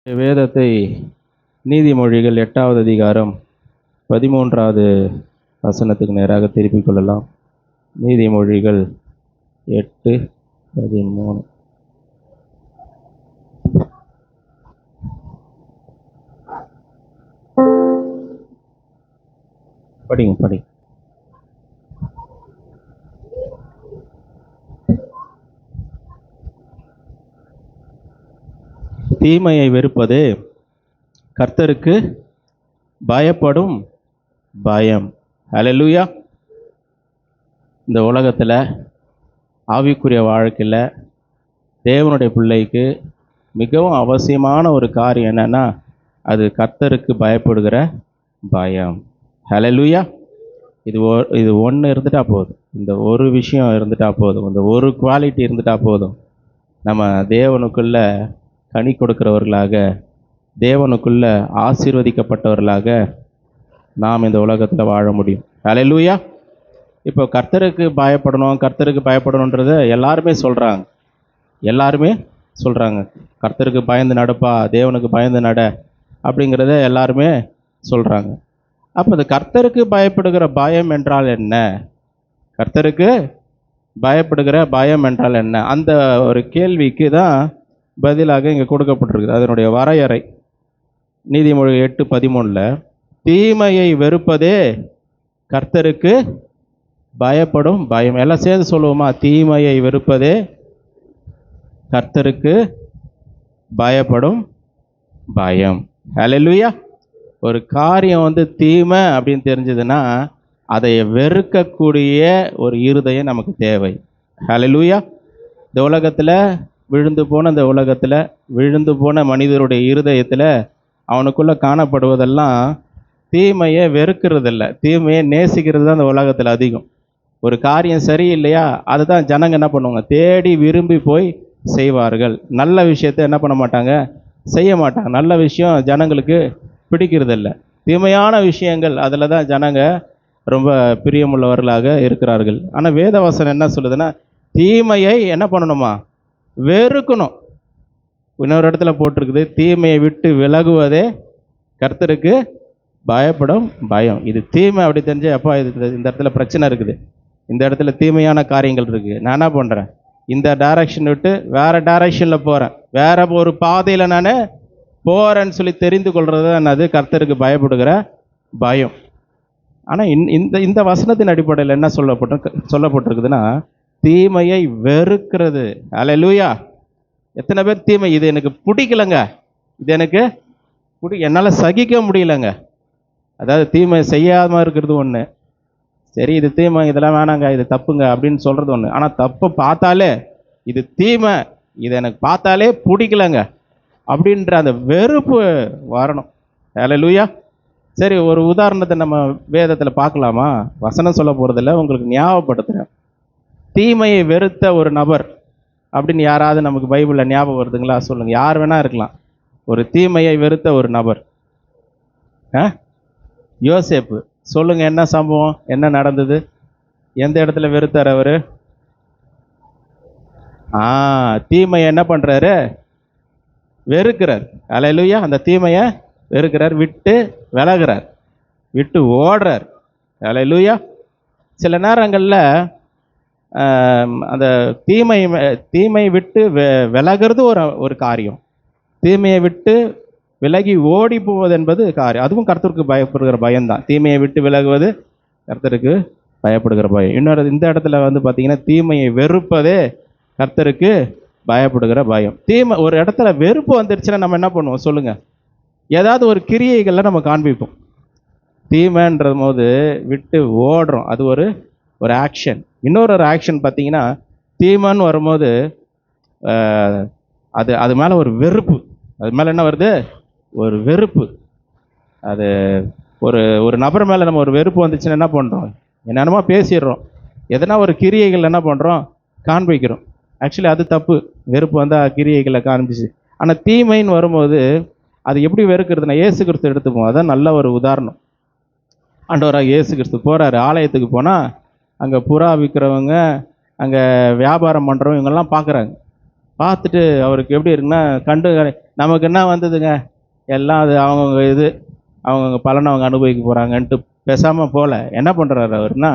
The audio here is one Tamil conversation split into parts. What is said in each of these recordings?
வேதத்தை நீதிமொழிகள் 8வது அதிகாரம் 13வது வசனத்துக்கு நேராக திருப்பிக் கொள்ளலாம். நீதிமொழிகள் 8:13. படிங்க. தீமையை வெறுப்பது கர்த்தருக்கு பயப்படும் பயம். ஹல்லேலூயா. இந்த உலகத்தில் ஆவிக்குரிய வாழ்க்கையில் தேவனுடைய பிள்ளைக்கு மிகவும் அவசியமான ஒரு காரியம் என்னன்னா, அது கர்த்தருக்கு பயப்படுகிற பயம். ஹல்லேலூயா. இது ஒன்று இருந்துட்டா போதும். இந்த ஒரு விஷயம் இருந்துட்டா போதும். இந்த ஒரு குவாலிட்டி இருந்துட்டா போதும். நம்ம தேவனுக்குள்ள கனி கொடுக்கிறவர்களாக, தேவனுக்குள்ள ஆசீர்வதிக்கப்பட்டவர்களாக நாம் இந்த உலகத்தில் வாழ முடியும். ஹல்லேலூயா. இப்போ கர்த்தருக்கு பயப்படணுன்றதை எல்லாருமே சொல்கிறாங்க. கர்த்தருக்கு பயந்து நடப்பா, தேவனுக்கு பயந்து நட அப்படிங்கிறத எல்லாருமே சொல்கிறாங்க. அப்போ இந்த கர்த்தருக்கு பயப்படுகிற பயம் என்றால் என்ன? கர்த்தருக்கு பயப்படுகிற பயம் என்றால் என்ன? அந்த ஒரு கேள்விக்கு தான் பதிலாக இங்கே கொடுக்கப்பட்டிருக்குது. அதனுடைய வரையறை நீதிமொழி 8:13. தீமையை வெறுப்பதே கர்த்தருக்கு பயப்படும் பயம். எல்லாம் சேர்ந்து சொல்லுவோமா? தீமையை வெறுப்பதே கர்த்தருக்கு பயப்படும் பயம். ஹல்லேலூயா. ஒரு காரியம் தீமை அப்படின்னு தெரிஞ்சதுன்னா அதை வெறுக்கக்கூடிய ஒரு இருதயம் நமக்கு தேவை. ஹல்லேலூயா. இந்த உலகத்தில் விழுந்து போன மனிதருடைய இருதயத்தில் அவனுக்குள்ளே காணப்படுவதெல்லாம் தீமையை வெறுக்கிறதில்ல, தீமையை நேசிக்கிறது தான் இந்த உலகத்தில் அதிகம். ஒரு காரியம் சரியில்லையா, அதுதான் ஜனங்க என்ன பண்ணுவாங்க, தேடி விரும்பி போய் செய்வார்கள். நல்ல விஷயத்தை என்ன பண்ண மாட்டாங்க, செய்ய மாட்டாங்க. நல்ல விஷயம் ஜனங்களுக்கு பிடிக்கிறதில்ல. தீமையான விஷயங்கள் அதில் தான் ஜனங்க ரொம்ப பிரியமுள்ளவர்களாக இருக்கிறார்கள். ஆனால் வேதவசனம் என்ன சொல்லுதுன்னா, தீமையை என்ன பண்ணணுமா, வெறுக்கணும். இன்னொரு இடத்துல போட்டிருக்குது, தீமையை விட்டு விலகுவதே கர்த்தருக்கு பயப்படும் பயம். இது தீமை அப்படி தெரிஞ்சு, அப்பா இது இந்த இடத்துல பிரச்சனை இருக்குது, இந்த இடத்துல தீமையான காரியங்கள் இருக்குது, நான் என்ன பண்ணுறேன், இந்த டைரக்ஷன் விட்டு வேறு டைரக்ஷனில் போகிறேன், வேற ஒரு பாதையில் நான் போகிறேன்னு சொல்லி தெரிந்து கொள்வது என்னது, கர்த்தருக்கு பயப்படுகிற பயம். ஆனால் இந்த வசனத்தின் அடிப்படையில் என்ன சொல்லப்பட்டிருக்குதுன்னா, தீமையை வெறுக்கிறது. ஹல்லேலூயா. எத்தனை பேர் தீமை, இது எனக்கு பிடிக்கலங்க, இது எனக்கு என்னால் சகிக்க முடியலங்க. அதாவது தீமை செய்யாமல் இருக்கிறது ஒன்று, சரி இது தீமை, இதெல்லாம் வேணாங்க, இது தப்புங்க அப்படின்னு சொல்கிறது ஒன்று. ஆனால் தப்பை பார்த்தாலே இது தீமை, இது எனக்கு பார்த்தாலே பிடிக்கலங்க அப்படின்ற அந்த வெறுப்பு வரணும். ஹல்லேலூயா. சரி, ஒரு உதாரணத்தை நம்ம வேதத்தில் பார்க்கலாமா? வசனம் சொல்ல போகிறதில்ல, உங்களுக்கு ஞாபகப்படுத்துகிறேன். தீமையை வெறுத்த ஒரு நபர் அப்படின்னு யாராவது நமக்கு பைபிளில் ஞாபகம் வருதுங்களா? சொல்லுங்கள். யார் வேணா இருக்கலாம். ஒரு தீமையை வெறுத்த ஒரு நபர். யோசேப்பு. சொல்லுங்கள், என்ன சம்பவம், என்ன நடந்தது, எந்த இடத்துல வெறுத்தார் அவர்? தீமையை என்ன பண்ணுறாரு, வெறுக்கிறார். ஹல்லேலூயா. அந்த தீமையை வெறுக்கிறார், விட்டு விலகிறார், விட்டு ஓடுறார். ஹல்லேலூயா. சில நேரங்களில் அந்த தீமை விட்டு விலகிறது ஒரு காரியம், தீமையை விட்டு விலகி ஓடி போவது என்பது காரியம். அதுவும் கர்த்தருக்கு பயப்படுகிற பயம்தான். தீமையை விட்டு விலகுவது கர்த்தருக்கு பயப்படுகிற பயம். இன்னொரு இந்த இடத்துல பார்த்தீங்கன்னா, தீமையை வெறுப்பதே கர்த்தருக்கு பயப்படுகிற பயம். தீமை ஒரு இடத்துல வெறுப்பு வந்துருச்சுன்னா நம்ம என்ன பண்ணுவோம் சொல்லுங்கள்? ஏதாவது ஒரு கிரியைகளில் நம்ம காண்பிப்போம். தீமைன்ற போது விட்டு ஓடுறோம், அது ஒரு ஆக்ஷன். இன்னொரு ஆக்ஷன் பார்த்தீங்கன்னா, தீமைன்னு வரும்போது அது மேலே ஒரு வெறுப்பு, அது மேலே என்ன வருது, ஒரு வெறுப்பு. அது ஒரு நபர் மேலே நம்ம ஒரு வெறுப்பு வந்துச்சுன்னா என்ன பண்ணுறோம், என்னென்னமோ பேசிடுறோம், எதனா ஒரு கிரியைகள் என்ன பண்ணுறோம், காண்பிக்கிறோம். ஆக்சுவலி அது தப்பு. வெறுப்பு வந்தால் கிரியைகளை காண்பிச்சு. ஆனால் தீமைன்னு வரும்போது அது எப்படி வெறுக்கிறதுனா, இயேசு கிறிஸ்து எடுத்துப்போம். அதான் நல்ல ஒரு உதாரணம். ஆண்டவராக இயேசு கிறிஸ்து போகிறாரு, ஆலயத்துக்கு போனால் அங்கே புறா விற்கிறவங்க, அங்கே வியாபாரம் பண்ணுறவங்க, இவங்கெல்லாம் பார்த்துட்டு அவருக்கு எப்படி இருக்குன்னா, நமக்கு என்ன வந்ததுங்க, எல்லாம் அது அவங்கவுங்க இது, அவங்கவுங்க பலனை அவங்க அனுபவிக்க போகிறாங்கன்ட்டு பேசாமல் போல என்ன பண்ணுறாரு அவர்னா,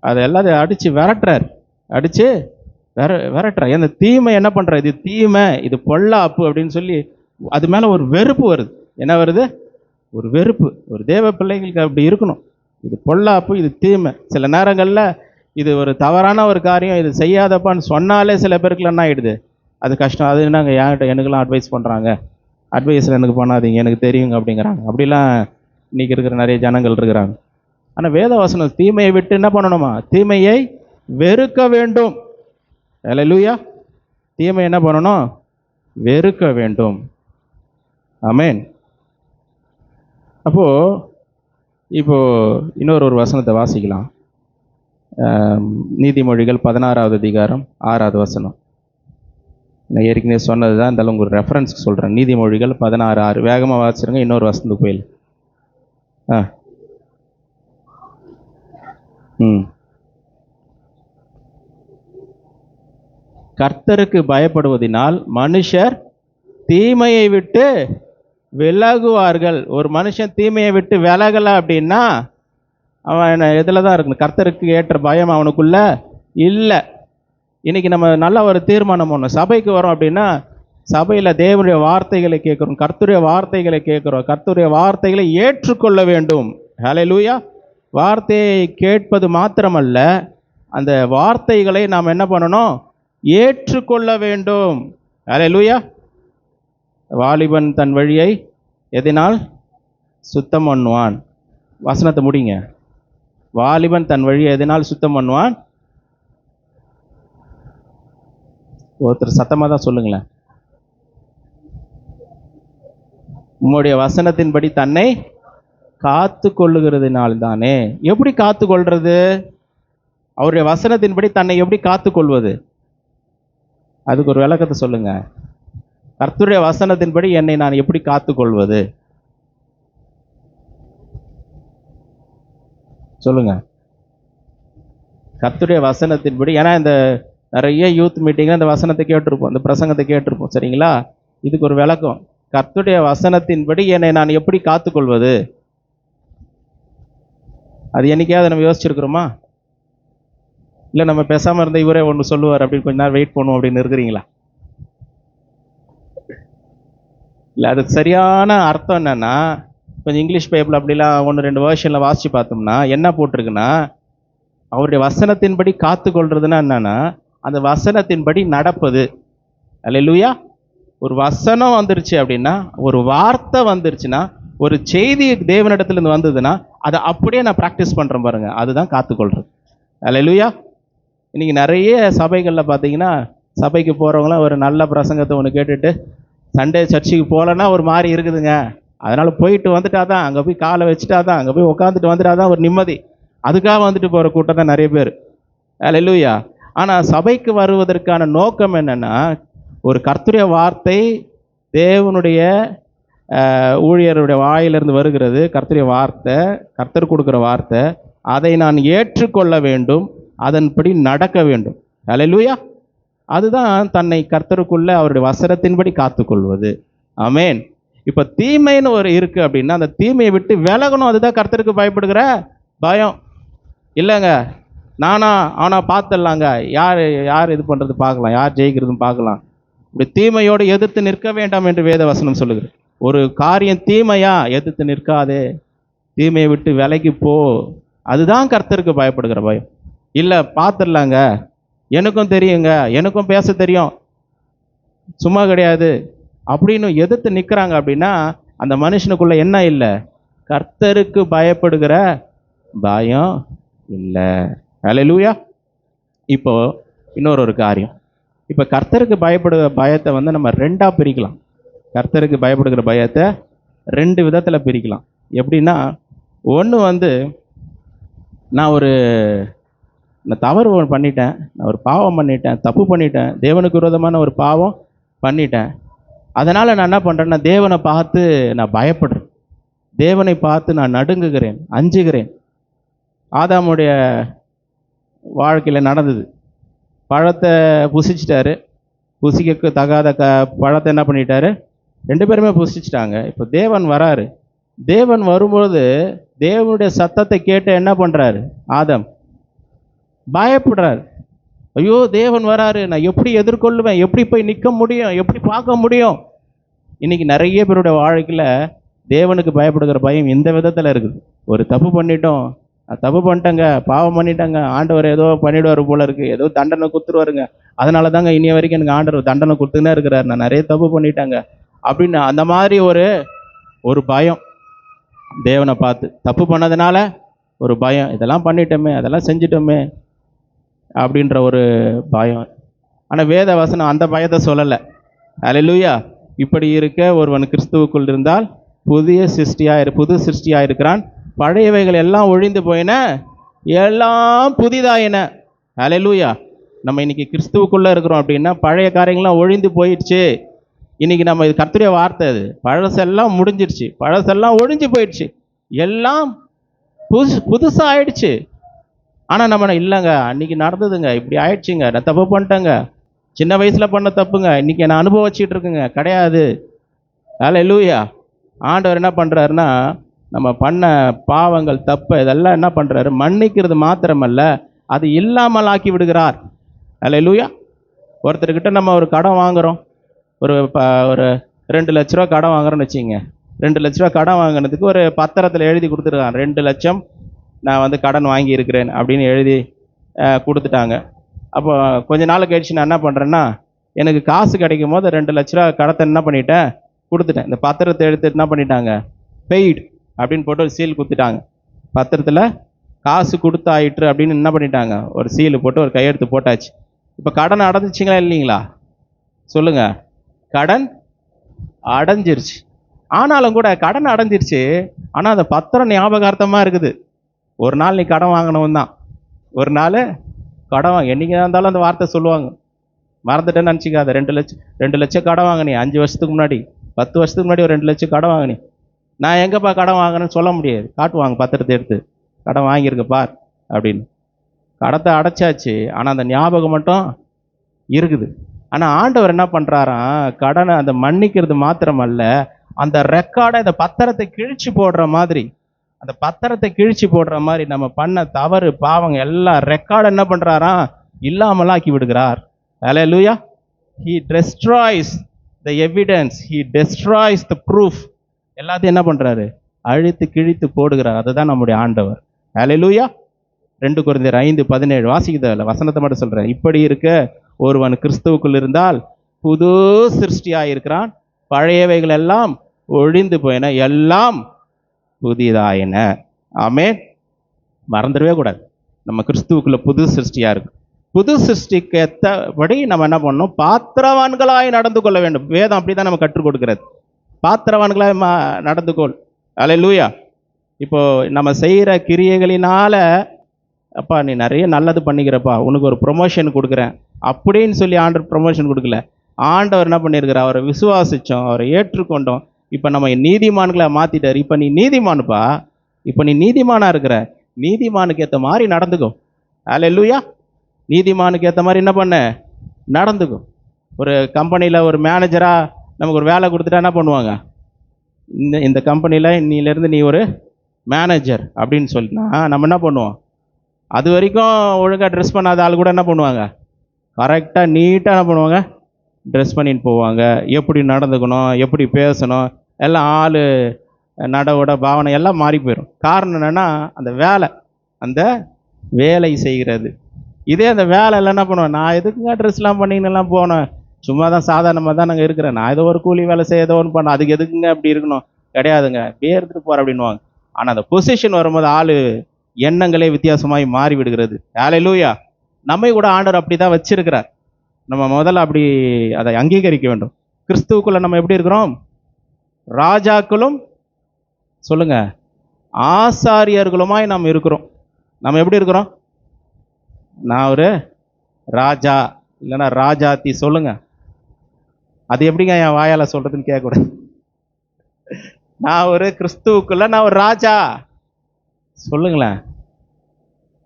அதை எல்லாத்தையும் அடித்து விரட்டுறாரு. அடித்து விரட்டுறாரு. அந்த தீமை என்ன பண்ணுறாரு, இது தீமை, இது பொல்லாப்பு அப்படின்னு சொல்லி அது மேலே ஒரு வெறுப்பு வருது. என்ன வருது? ஒரு வெறுப்பு. ஒரு தேவ பிள்ளைகளுக்கு அப்படி இருக்கணும். இது பொல்லாப்பு, இது தீமை. சில நேரங்களில் இது ஒரு தவறான ஒரு காரியம், இது செய்யாதப்பான்னு சொன்னாலே சில பேருக்குலாம் என்ன ஆகிடுது, அது கஷ்டம். அது என்னங்க என்கிட்ட எனக்குலாம் அட்வைஸ் பண்ணுறாங்க, அட்வைஸில் எனக்கு பண்ணாதீங்க, எனக்கு தெரியுங்க அப்படிங்கிறாங்க. அப்படிலாம் இன்றைக்கி இருக்கிற நிறைய ஜனங்கள் இருக்கிறாங்க. ஆனால் வேதவசனம் தீமையை விட்டு என்ன பண்ணணுமா? தீமையை வெறுக்க வேண்டும். அல்லேலூயா. தீமை என்ன பண்ணணும்? வெறுக்க வேண்டும். ஆமென். இப்போ இன்னொரு வசனத்தை வாசிக்கலாம். நீதிமொழிகள் 16வது அதிகாரம் 6வது வசனம். நான் ஏற்கனவே சொன்னது தான், இருந்தாலும் உங்களுக்கு ரெஃபரன்ஸ்க்கு சொல்கிறேன். நீதிமொழிகள் 16:6. வேகமாக வாசிச்சிருங்க, இன்னொரு வசனத்துக்கு போயிடல. கர்த்தருக்கு பயப்படுவதினால் மனுஷர் தீமையை விட்டு விலகுவார்கள். ஒரு மனுஷன் தீமையை விட்டு விலகலை அப்படின்னா அவன் எதில் தான் இருக்கணும்? கர்த்தருக்கு ஏற்ற பயம் அவனுக்குள்ள இல்லை. இன்னைக்கு நம்ம நல்ல ஒரு தீர்மானம் பண்ணணும். சபைக்கு வரோம் அப்படின்னா சபையில் தேவனுடைய வார்த்தைகளை கேட்குறோம், கர்த்தருடைய வார்த்தைகளை கேட்குறோம், கர்த்தருடைய வார்த்தைகளை ஏற்றுக்கொள்ள வேண்டும். ஹல்லேலூயா. வார்த்தையை கேட்பது மாத்திரமல்ல, அந்த வார்த்தைகளை நாம் என்ன பண்ணணும்? ஏற்றுக்கொள்ள வேண்டும். ஹல்லேலூயா. வாலிபன் தன் வழியை எதனால் சுத்தம் பண்ணுவான்? வசனத்தை முடிங்க. வாலிபன் தன் வழியை எதனால் சுத்தம் பண்ணுவான்? ஒருத்தர் சத்தமாக தான் சொல்லுங்களேன். உம்முடைய வசனத்தின்படி தன்னை காத்து கொள்ளுகிறதுனால்தானே. எப்படி காத்து கொள்றது? அவருடைய வசனத்தின்படி தன்னை எப்படி காத்து கொள்வது? அதுக்கு ஒரு விளக்கத்தை சொல்லுங்க. கர்த்தருடைய வசனத்தின்படி என்னை நான் எப்படி காத்து கொள்வது? சொல்லுங்க. கர்த்தருடைய வசனத்தின்படி, ஏன்னா இந்த நிறைய யூத் மீட்டிங்ல இந்த வசனத்தை கேட்டிருப்போம், இந்த பிரசங்கத்தை கேட்டிருப்போம், சரிங்களா? இதுக்கு ஒரு விளக்கம். கர்த்தருடைய வசனத்தின்படி என்னை நான் எப்படி காத்துக்கொள்வது? அது என்னைக்காவது நம்ம யோசிச்சிருக்கிறோமா? இல்லை நம்ம பேசாமல் இருந்த இவரே ஒன்று சொல்லுவார் அப்படின்னு கொஞ்ச நேரம் வெயிட் பண்ணுவோம் அப்படின்னு இருக்கிறீங்களா? இல்லை, அதுக்கு சரியான அர்த்தம் என்னன்னா, கொஞ்சம் இங்கிலீஷ் பைபிள் அப்படிலாம் 1-2 வேர்ஷனில் வாசித்து பார்த்தோம்னா என்ன போட்டிருக்குன்னா, அவருடைய வசனத்தின்படி காத்து கொள்றதுன்னா என்னன்னா, அந்த வசனத்தின்படி நடப்பது. அல்லேலூயா. ஒரு வசனம் வந்துருச்சு அப்படின்னா, ஒரு வார்த்தை வந்துருச்சுன்னா, ஒரு செய்தி தேவனிடத்துலேருந்து வந்ததுன்னா அதை அப்படியே நான் ப்ராக்டிஸ் பண்ணுறேன் பாருங்க, அதுதான் காத்துக்கொள்றது. அல்லேலூயா. இன்னைக்கு நிறைய சபைகளில் பார்த்தீங்கன்னா, சபைக்கு போகிறவங்களாம் ஒரு நல்ல பிரசங்கத்தை ஒன்று கேட்டுட்டு சண்டே சர்ச்சுக்கு போகலன்னா ஒரு மாதிரி இருக்குதுங்க, அதனால் போயிட்டு வந்துட்டா தான், அங்கே போய் காலை வச்சுட்டா தான், அங்கே போய் உட்காந்துட்டு வந்துட்டா தான் ஒரு நிம்மதி, அதுக்காக வந்துட்டு போகிற கூட்டம் தான் நிறைய பேர். அல்லேலூயா. ஆனால் சபைக்கு வருவதற்கான நோக்கம் என்னென்னா, ஒரு கர்த்தருடைய வார்த்தை தேவனுடைய ஊழியருடைய வாயிலிருந்து வருகிறது. கர்த்தருடைய வார்த்தை, கர்த்தர் கொடுக்குற வார்த்தை, அதை நான் ஏற்றுக்கொள்ள வேண்டும், அதன்படி நடக்க வேண்டும். அல்லேலூயா. அதுதான் தன்னை கர்த்தருக்குள்ள அவருடைய வசனத்தின்படி காத்துக்கொள்வது. ஆமென். இப்போ தீமைன்னு ஒரு இருக்குது அப்படின்னா, அந்த தீமையை விட்டு விலகணும். அதுதான் கர்த்தருக்கு பயப்படுகிற பயம். இல்லைங்க, ஆனால் பார்த்துடலாங்க, யார் இது பண்ணுறது பார்க்கலாம், யார் ஜெயிக்கிறதுன்னு பார்க்கலாம். இப்படி தீமையோடு எதிர்த்து நிற்க வேண்டாம் என்று வேத வசனம் சொல்லுகிறது. ஒரு காரியம் தீமையா, எதிர்த்து நிற்காதே, தீமையை விட்டு விலகி போ. அதுதான் கர்த்தருக்கு பயப்படுகிற பயம். இல்லை பார்த்துடலாங்க, எனக்கும் தெரியுங்க, எனக்கும் பேச தெரியும், சும்மா கிடையாது அப்படின்னு எதிர்த்து நிற்கிறாங்க அப்படின்னா அந்த மனுஷனுக்குள்ள என்ன இல்லை? கர்த்தருக்கு பயப்படுகிற பயம் இல்லை. அல்லேலூயா. இப்போ இன்னொரு காரியம். இப்போ கர்த்தருக்கு பயப்படுகிற பயத்தை நம்ம 2ஆக பிரிக்கலாம். கர்த்தருக்கு பயப்படுகிற பயத்தை 2 விதத்தில் பிரிக்கலாம். எப்படின்னா, ஒன்று நான் தவறு பண்ணிட்டேன், நான் ஒரு பாவம் பண்ணிட்டேன், தப்பு பண்ணிட்டேன், தேவனுக்கு விரோதமான ஒரு பாவம் பண்ணிட்டேன். அதனால் நான் என்ன பண்ணுறேன்னா, தேவனை பார்த்து நான் பயப்படுறேன், தேவனை பார்த்து நான் நடுங்குகிறேன், அஞ்சுகிறேன். ஆதாமுடைய வாழ்க்கையில் நடந்தது. பழத்தை புசிச்சிட்டாரு, புசிக்க தகாத பழத்தை என்ன பண்ணிட்டாரு? 2 பேருமே புசிச்சிட்டாங்க. இப்போ தேவன் வராரு. தேவன் வரும்பொழுது தேவனுடைய சத்தத்தை கேட்டு என்ன பண்றாரு? ஆதாம் பயப்படுறாரு. ஐயோ, தேவன் வராரு, நான் எப்படி எதிர்கொள்ளுவேன்? எப்படி போய் நிற்க முடியும்? எப்படி பார்க்க முடியும்? இன்னைக்கு நிறைய பேருடைய வாழ்க்கையில தேவனுக்கு பயப்படுகிற பயம் இந்த விதத்தில் இருக்குது. ஒரு தப்பு பண்ணிட்டோம், தப்பு பண்ணிட்டேங்க, பாவம் பண்ணிட்டேங்க, ஆண்டவர் ஏதோ பண்ணிடுவார் போல இருக்கு, ஏதோ தண்டனை கொடுத்துருவாருங்க, அதனால தாங்க இனிய வரைக்கும் எனக்கு ஆண்டவர் தண்டனை கொடுத்துன்னே இருக்கிறார், நான் நிறைய தப்பு பண்ணிட்டேங்க அப்படின்னு அந்த மாதிரி ஒரு பயம். தேவனை பார்த்து தப்பு பண்ணதுனால ஒரு பயம், இதெல்லாம் பண்ணிட்டோமே, அதெல்லாம் செஞ்சிட்டோமே அப்படின்ற ஒரு பயம். ஆனால் வேத வசனம் அந்த பயத்தை சொல்லலை. அல்லேலூயா. இப்படி இருக்க ஒருவன் கிறிஸ்துவுக்குள் இருந்தால் புது சிருஷ்டியாக இருக்கிறான், பழையவைகள் எல்லாம் ஒழிந்து போயின, எல்லாம் புதிதாயின. அல்லேலூயா. நம்ம இன்னைக்கு கிறிஸ்துவுக்குள்ளே இருக்கிறோம் அப்படின்னா பழைய காரியங்கள்லாம் ஒழிந்து போயிடுச்சு. இன்னைக்கு நம்ம இது கர்த்தருடைய வார்த்தை, அது பழசெல்லாம் முடிஞ்சிருச்சு, பழசெல்லாம் ஒழிஞ்சு போயிடுச்சு, எல்லாம் புதுசாக ஆயிடுச்சு. ஆனால் நம்ம இல்லைங்க, அன்னைக்கு நடந்ததுங்க, இப்படி ஆயிடுச்சுங்க, நான் தப்பு பண்ணிட்டேங்க, சின்ன வயசில் பண்ண தப்புங்க, இன்னைக்கு நான் அனுபவிச்சுட்டு இருக்குங்க, கிடையாது. அல்லேலூயா. ஆண்டவர் என்ன பண்ணுறாருன்னா, நம்ம பண்ண பாவங்கள் தப்பு இதெல்லாம் என்ன பண்ணுறாரு? மன்னிக்கிறது மாத்திரமல்ல, அது இல்லாமல் ஆக்கி விடுகிறார். அல்லேலூயா. ஒருத்தர்கிட்ட நம்ம ஒரு கடன் வாங்குகிறோம், ஒரு 2 லட்ச ரூபா கடன் வாங்குறோன்னு வச்சுங்க. 2 லட்ச ரூபா கடன் வாங்கினதுக்கு ஒரு பத்திரத்தில் எழுதி கொடுத்துருக்கான், 2 லட்சம் நான் கடன் வாங்கியிருக்கிறேன் அப்படின்னு எழுதி கொடுத்துட்டாங்க. அப்போ கொஞ்ச நாள் கழிச்சு நான் என்ன பண்ணுறேன்னா, எனக்கு காசு கிடைக்கும் போது 2 லட்ச ரூபா கடத்தை என்ன பண்ணிட்டேன்? கொடுத்துட்டேன். இந்த பத்திரத்தை எடுத்து என்ன பண்ணிட்டாங்க? பெய்டு அப்படின்னு போட்டு ஒரு சீல் கொடுத்துட்டாங்க. பத்திரத்தில் காசு கொடுத்தாயிற்று அப்படின்னு என்ன பண்ணிட்டாங்க? ஒரு சீல் போட்டு ஒரு கையெழுத்து போட்டாச்சு. இப்போ கடன் அடைஞ்சிச்சிங்களா இல்லைங்களா? சொல்லுங்க. கடன் அடைஞ்சிருச்சு. ஆனாலும் கூட கடன் அடைஞ்சிருச்சு, ஆனால் அந்த பத்திரம் ஞாபகார்த்தமாக இருக்குது. ஒரு நாள் நீ கடன் வாங்கினவன் தான், ஒரு நாள் கடன் வாங்க, என்றைக்கு இருந்தாலும் அந்த வார்த்தை சொல்லுவாங்க, மறந்துட்டேன்னு நினச்சிக்காத. 2 லட்சம் கடன் வாங்கினி 5 வருஷத்துக்கு முன்னாடி, 10 வருஷத்துக்கு முன்னாடி ஒரு 2 லட்சம் கடன் வாங்கினி. நான் எங்கேப்பா கடன் வாங்கினேன்னு சொல்ல முடியாது, காட்டுவாங்க பத்திரத்தை எடுத்து, கடன் வாங்கியிருக்க பார் அப்படின்னு. கடத்தை அடைச்சாச்சு, ஆனால் அந்த ஞாபகம் மட்டும் இருக்குது. ஆனால் ஆண்டவர் என்ன பண்ணுறாராம்? கடனை அந்த மன்னிக்கிறது மாத்திரமல்ல, அந்த ரெக்கார்டை, அந்த பத்திரத்தை கிழிச்சு போடுற மாதிரி, அந்த பத்திரத்தை கிழிச்சு போடுற மாதிரி நம்ம பண்ண தவறு பாவங்க எல்லாம் ரெக்கார்டு என்ன பண்ணுறாராம்? இல்லாமல் ஆக்கி விடுகிறார். அல்லேலூயா. He destroys the evidence, he destroys the proof. எல்லாத்தையும் என்ன பண்ணுறாரு? அழித்து கிழித்து போடுகிறார். அதுதான் நம்முடைய ஆண்டவர். அல்லேலூயா. 2 கொரிந்தியர் 5:17 வாசிக்குதல்ல, வசனத்தை மட்டும் சொல்கிறேன். இப்படி இருக்க ஒருவன் கிறிஸ்துவுக்குள் இருந்தால் புது சிருஷ்டியாக இருக்கிறான், பழையவைகள் எல்லாம் ஒழிந்து போயின, எல்லாம் புதிதாயின. ஆமென். மறந்துடவே கூடாது, நம்ம கிறிஸ்துவுக்குள்ள புது சிருஷ்டியாக இருக்கு. புது சிருஷ்டிக்கு ஏற்றபடி நம்ம என்ன பண்ணணும்? பாத்திரவான்களாய் நடந்து கொள்ள வேண்டும். வேதம் அப்படி தான் நம்ம கற்றுக் கொடுக்கிறது. பாத்திரவான்களாய் நடந்து கொள். அல்லேலூயா. இப்போ நம்ம செய்கிற கிரியைகளினால, அப்பா நீ நிறைய நல்லது பண்ணிக்கிறப்பா, உனக்கு ஒரு ப்ரொமோஷன் கொடுக்குறேன் அப்படின்னு சொல்லி ஆண்டவர் ப்ரொமோஷன் கொடுக்கல. ஆண்டவர் என்ன பண்ணியிருக்கிறார்? அவரை விசுவாசித்தோம், அவரை ஏற்றுக்கொண்டோம், இப்போ நம்ம நீதிமான்களை மாற்றிட்டார். இப்போ நீ நீதிமானுப்பா, இப்போ நீ நீதிமானாக இருக்கிற, நீதிமானுக்கு ஏற்ற மாதிரி நடந்துக்கும். அல்லேலூயா. நீதிமானுக்கு ஏற்ற மாதிரி என்ன பண்ண? நடந்துக்கும். ஒரு கம்பெனியில் ஒரு மேனேஜராக நமக்கு ஒரு வேலை கொடுத்துட்டா என்ன பண்ணுவாங்க? இந்த கம்பெனியில் இன்னிலேருந்து நீ ஒரு மேனேஜர் அப்படின்னு சொல்லினா நம்ம என்ன பண்ணுவோம்? அது வரைக்கும் ஒழுங்காக ட்ரெஸ் பண்ணாத ஆள் கூட என்ன பண்ணுவாங்க? கரெக்டாக நீட்டாக என்ன பண்ணுவாங்க? ட்ரெஸ் பண்ணின்னு போவாங்க. எப்படி நடந்துக்கணும், எப்படி பேசணும், எல்லாம் ஆள் நடவோட பாவனை எல்லாம் மாறி போயிடும். காரணம் என்னென்னா, அந்த வேலை செய்கிறது. இதே அந்த வேலையில் என்ன பண்ணுவேன்? நான் எதுக்குங்க ட்ரெஸ்லாம் பண்ணிங்கலாம் போனேன், சும்மா தான் சாதாரணமாக தான் நாங்கள் இருக்கிறேன், நான் ஏதோ ஒரு கூலி வேலை செய்ய ஏதோ ஒன்று பண்ணேன், அதுக்கு எதுக்குங்க அப்படி இருக்கணும்? கிடையாதுங்க, அப்படியே எடுத்துகிட்டு போகிற அப்படின்வாங்க. ஆனால் அந்த பொசிஷன் வரும்போது ஆள் எண்ணங்களே வித்தியாசமாகி மாறி விடுகிறது. அல்லேலூயா. நம்மை கூட ஆண்டவர் அப்படி தான் வச்சிருக்கிறார். நம்ம முதல்ல அப்படி அதை அங்கீகரிக்க வேண்டும். கிறிஸ்துவுக்குள்ள நம்ம எப்படி இருக்கிறோம்? ராஜாக்களும் சொல்லுங்க ஆசாரியர்களுமாய் நாம் இருக்கிறோம். நம்ம எப்படி இருக்கிறோம்? நான் ஒரு ராஜா இல்லைன்னா ராஜாத்தி. சொல்லுங்க, அது எப்படிங்க என் வாயால சொல்றதுன்னு கேட்கக்கூடாது. நான் ஒரு கிறிஸ்துவுக்குள்ள நான் ஒரு ராஜா. சொல்லுங்களேன்.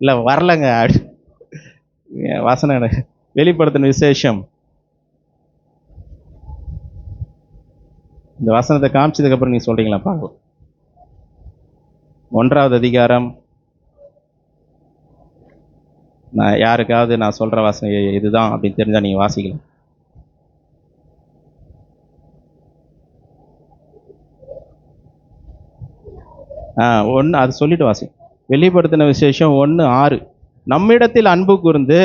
இல்லை வரலங்க வசனம் வெளிப்படுத்தின விசேஷம் இந்த வசனத்தை காமிச்சதுக்கப்புறம் நீங்கள் சொல்கிறீங்களா பார்க்கலாம். 1வது அதிகாரம், நான் யாருக்காவது நான் சொல்கிற வசனம் இதுதான் அப்படின்னு தெரிஞ்சால் நீங்கள் வாசிக்கலாம். ஒன்று அது சொல்லிட்டு வாசி. வெளிப்படுத்தின விசேஷம் 1:6. நம்மிடத்தில் அன்பு கூர்ந்து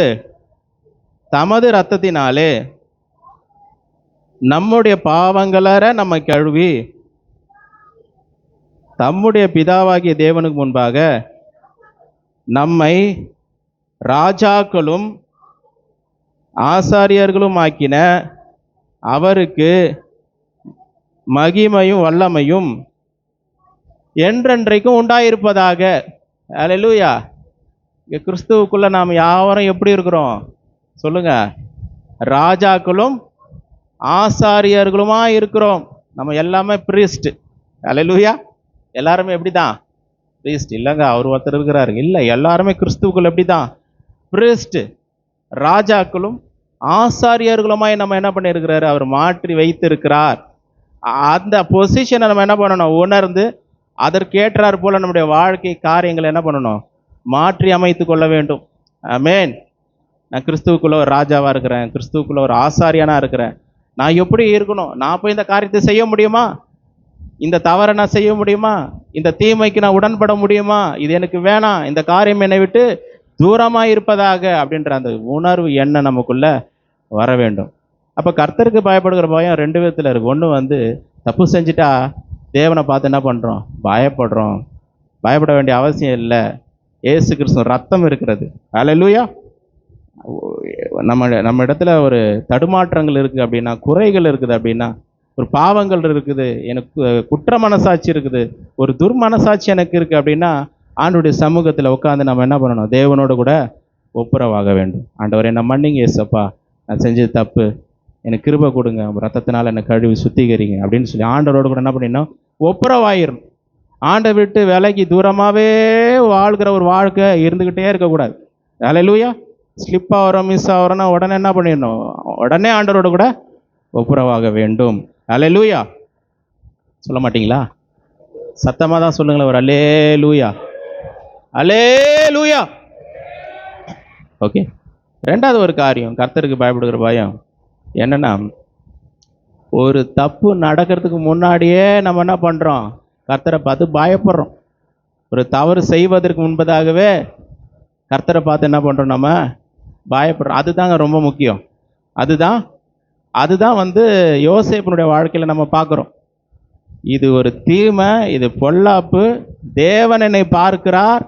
தமது இரத்தத்தினாலே நம்முடைய பாவங்களற நம்மை கழுவி தம்முடைய பிதாவாகிய தேவனுக்கு முன்பாக நம்மை ராஜாக்களும் ஆசாரியர்களும் ஆக்கின அவருக்கு மகிமையும் வல்லமையும் என்றென்றைக்கும் உண்டாயிருப்பதாக. அல்லேலூயா. இங்கே கிறிஸ்துவுக்குள்ள நாம் யாவரும் எப்படி இருக்கிறோம் சொல்லுங்க? ராஜாக்களும் ஆசாரியர்களுமா இருக்கிறோம். நம்ம எல்லாமே பிரீஸ்ட். அல்லேலூயா. எல்லாருமே எப்படி தான் பிரீஸ்ட் இல்லைங்க, அவர் ஒருத்தர் இருக்கிறாரு இல்லை, எல்லாருமே கிறிஸ்துவுக்குள்ள எப்படி தான் பிரீஸ்ட், ராஜாக்களும் ஆசாரியர்களுமாய் நம்ம என்ன பண்ணியிருக்கிறாரு, அவர் மாற்றி வைத்திருக்கிறார். அந்த பொசிஷனை நம்ம என்ன பண்ணணும், உணர்ந்து அதற்கேற்றார் போல நம்முடைய வாழ்க்கை காரியங்களை என்ன பண்ணணும், மாற்றி அமைத்து கொள்ள வேண்டும். ஆமென். நான் கிறிஸ்துவுக்குள்ள ஒரு ராஜாவாக இருக்கிறேன், கிறிஸ்துவுக்குள்ள ஒரு ஆசாரியனாக இருக்கிறேன். நான் எப்படி இருக்கணும்? நான் போய் இந்த காரியத்தை செய்ய முடியுமா? இந்த தவறை நான் செய்ய முடியுமா? இந்த தீமைக்கு நான் உடன்பட முடியுமா? இது எனக்கு வேணாம், இந்த காரியம் என்னை விட்டு தூரமாக இருப்பதாக அப்படின்ற அந்த உணர்வு எண்ணம் நமக்குள்ள வர வேண்டும். அப்போ கர்த்தருக்கு பயப்படுகிற பயம் 2 விதத்தில் இருக்குது. ஒன்று தப்பு செஞ்சுட்டா தேவனை பார்த்து என்ன பண்ணுறோம், பயப்படுறோம். பயப்பட வேண்டிய அவசியம் இல்லை. ஏசு கிறிஸ்து ரத்தம் இருக்கிறது. அல்லேலூயா. நம்ம இடத்துல ஒரு தடுமாற்றங்கள் இருக்குது அப்படின்னா, குறைகள் இருக்குது அப்படின்னா, ஒரு பாவங்கள் இருக்குது, எனக்கு குற்ற மனசாட்சி இருக்குது, ஒரு துர்மனசாட்சி எனக்கு இருக்குது அப்படின்னா, ஆண்டவருடைய சமூகத்தில் உட்காந்து நம்ம என்ன பண்ணணும், தேவனோடு கூட ஒப்புரவாக வேண்டும். ஆண்டவர் என்னை மன்னிங்க ஏசப்பா, நான் செஞ்சது தப்பு, எனக்கு கிருபை கொடுங்க, ரத்தத்தினால் என்னை கழுவி சுத்திகரிங்க அப்படின்னு சொல்லி ஆண்டவரோடு கூட என்ன பண்ணிடணும், ஒப்புரவாயிரும். ஆண்டை விட்டு விலகி தூரமாகவே வாழ்கிற ஒரு வாழ்க்கை இருந்துக்கிட்டே இருக்கக்கூடாது. அல்லேலூயா. ஸ்லிப் ஆகிறோம், மிஸ் ஆகிறோன்னா உடனே என்ன பண்ணிடணும், உடனே ஆண்டவரோடு கூட ஒப்புரவாக வேண்டும். அல்லேலூயா. சொல்ல மாட்டீங்களா? சத்தமாக தான் சொல்லுங்களேன், ஒரு அல்லேலூயா, அல்லேலூயா. ஓகே. 2வது ஒரு காரியம், கர்த்தருக்கு பயப்படுகிற பயம் என்னன்னா, ஒரு தப்பு நடக்கிறதுக்கு முன்னாடியே நம்ம என்ன பண்ணுறோம், கர்த்தரை பார்த்து பயப்படுறோம். ஒரு தவறு செய்வதற்கு முன்பதாகவே கர்த்தரை பார்த்து என்ன பண்ணுறோம், நம்ம பயப்படுறோம். அதுதாங்க ரொம்ப முக்கியம். அதுதான் யோசேப்பினுடைய வாழ்க்கையில் நம்ம பார்க்குறோம். இது ஒரு தீமை, இது பொல்லாப்பு, தேவன் என்னை பார்க்கிறார்,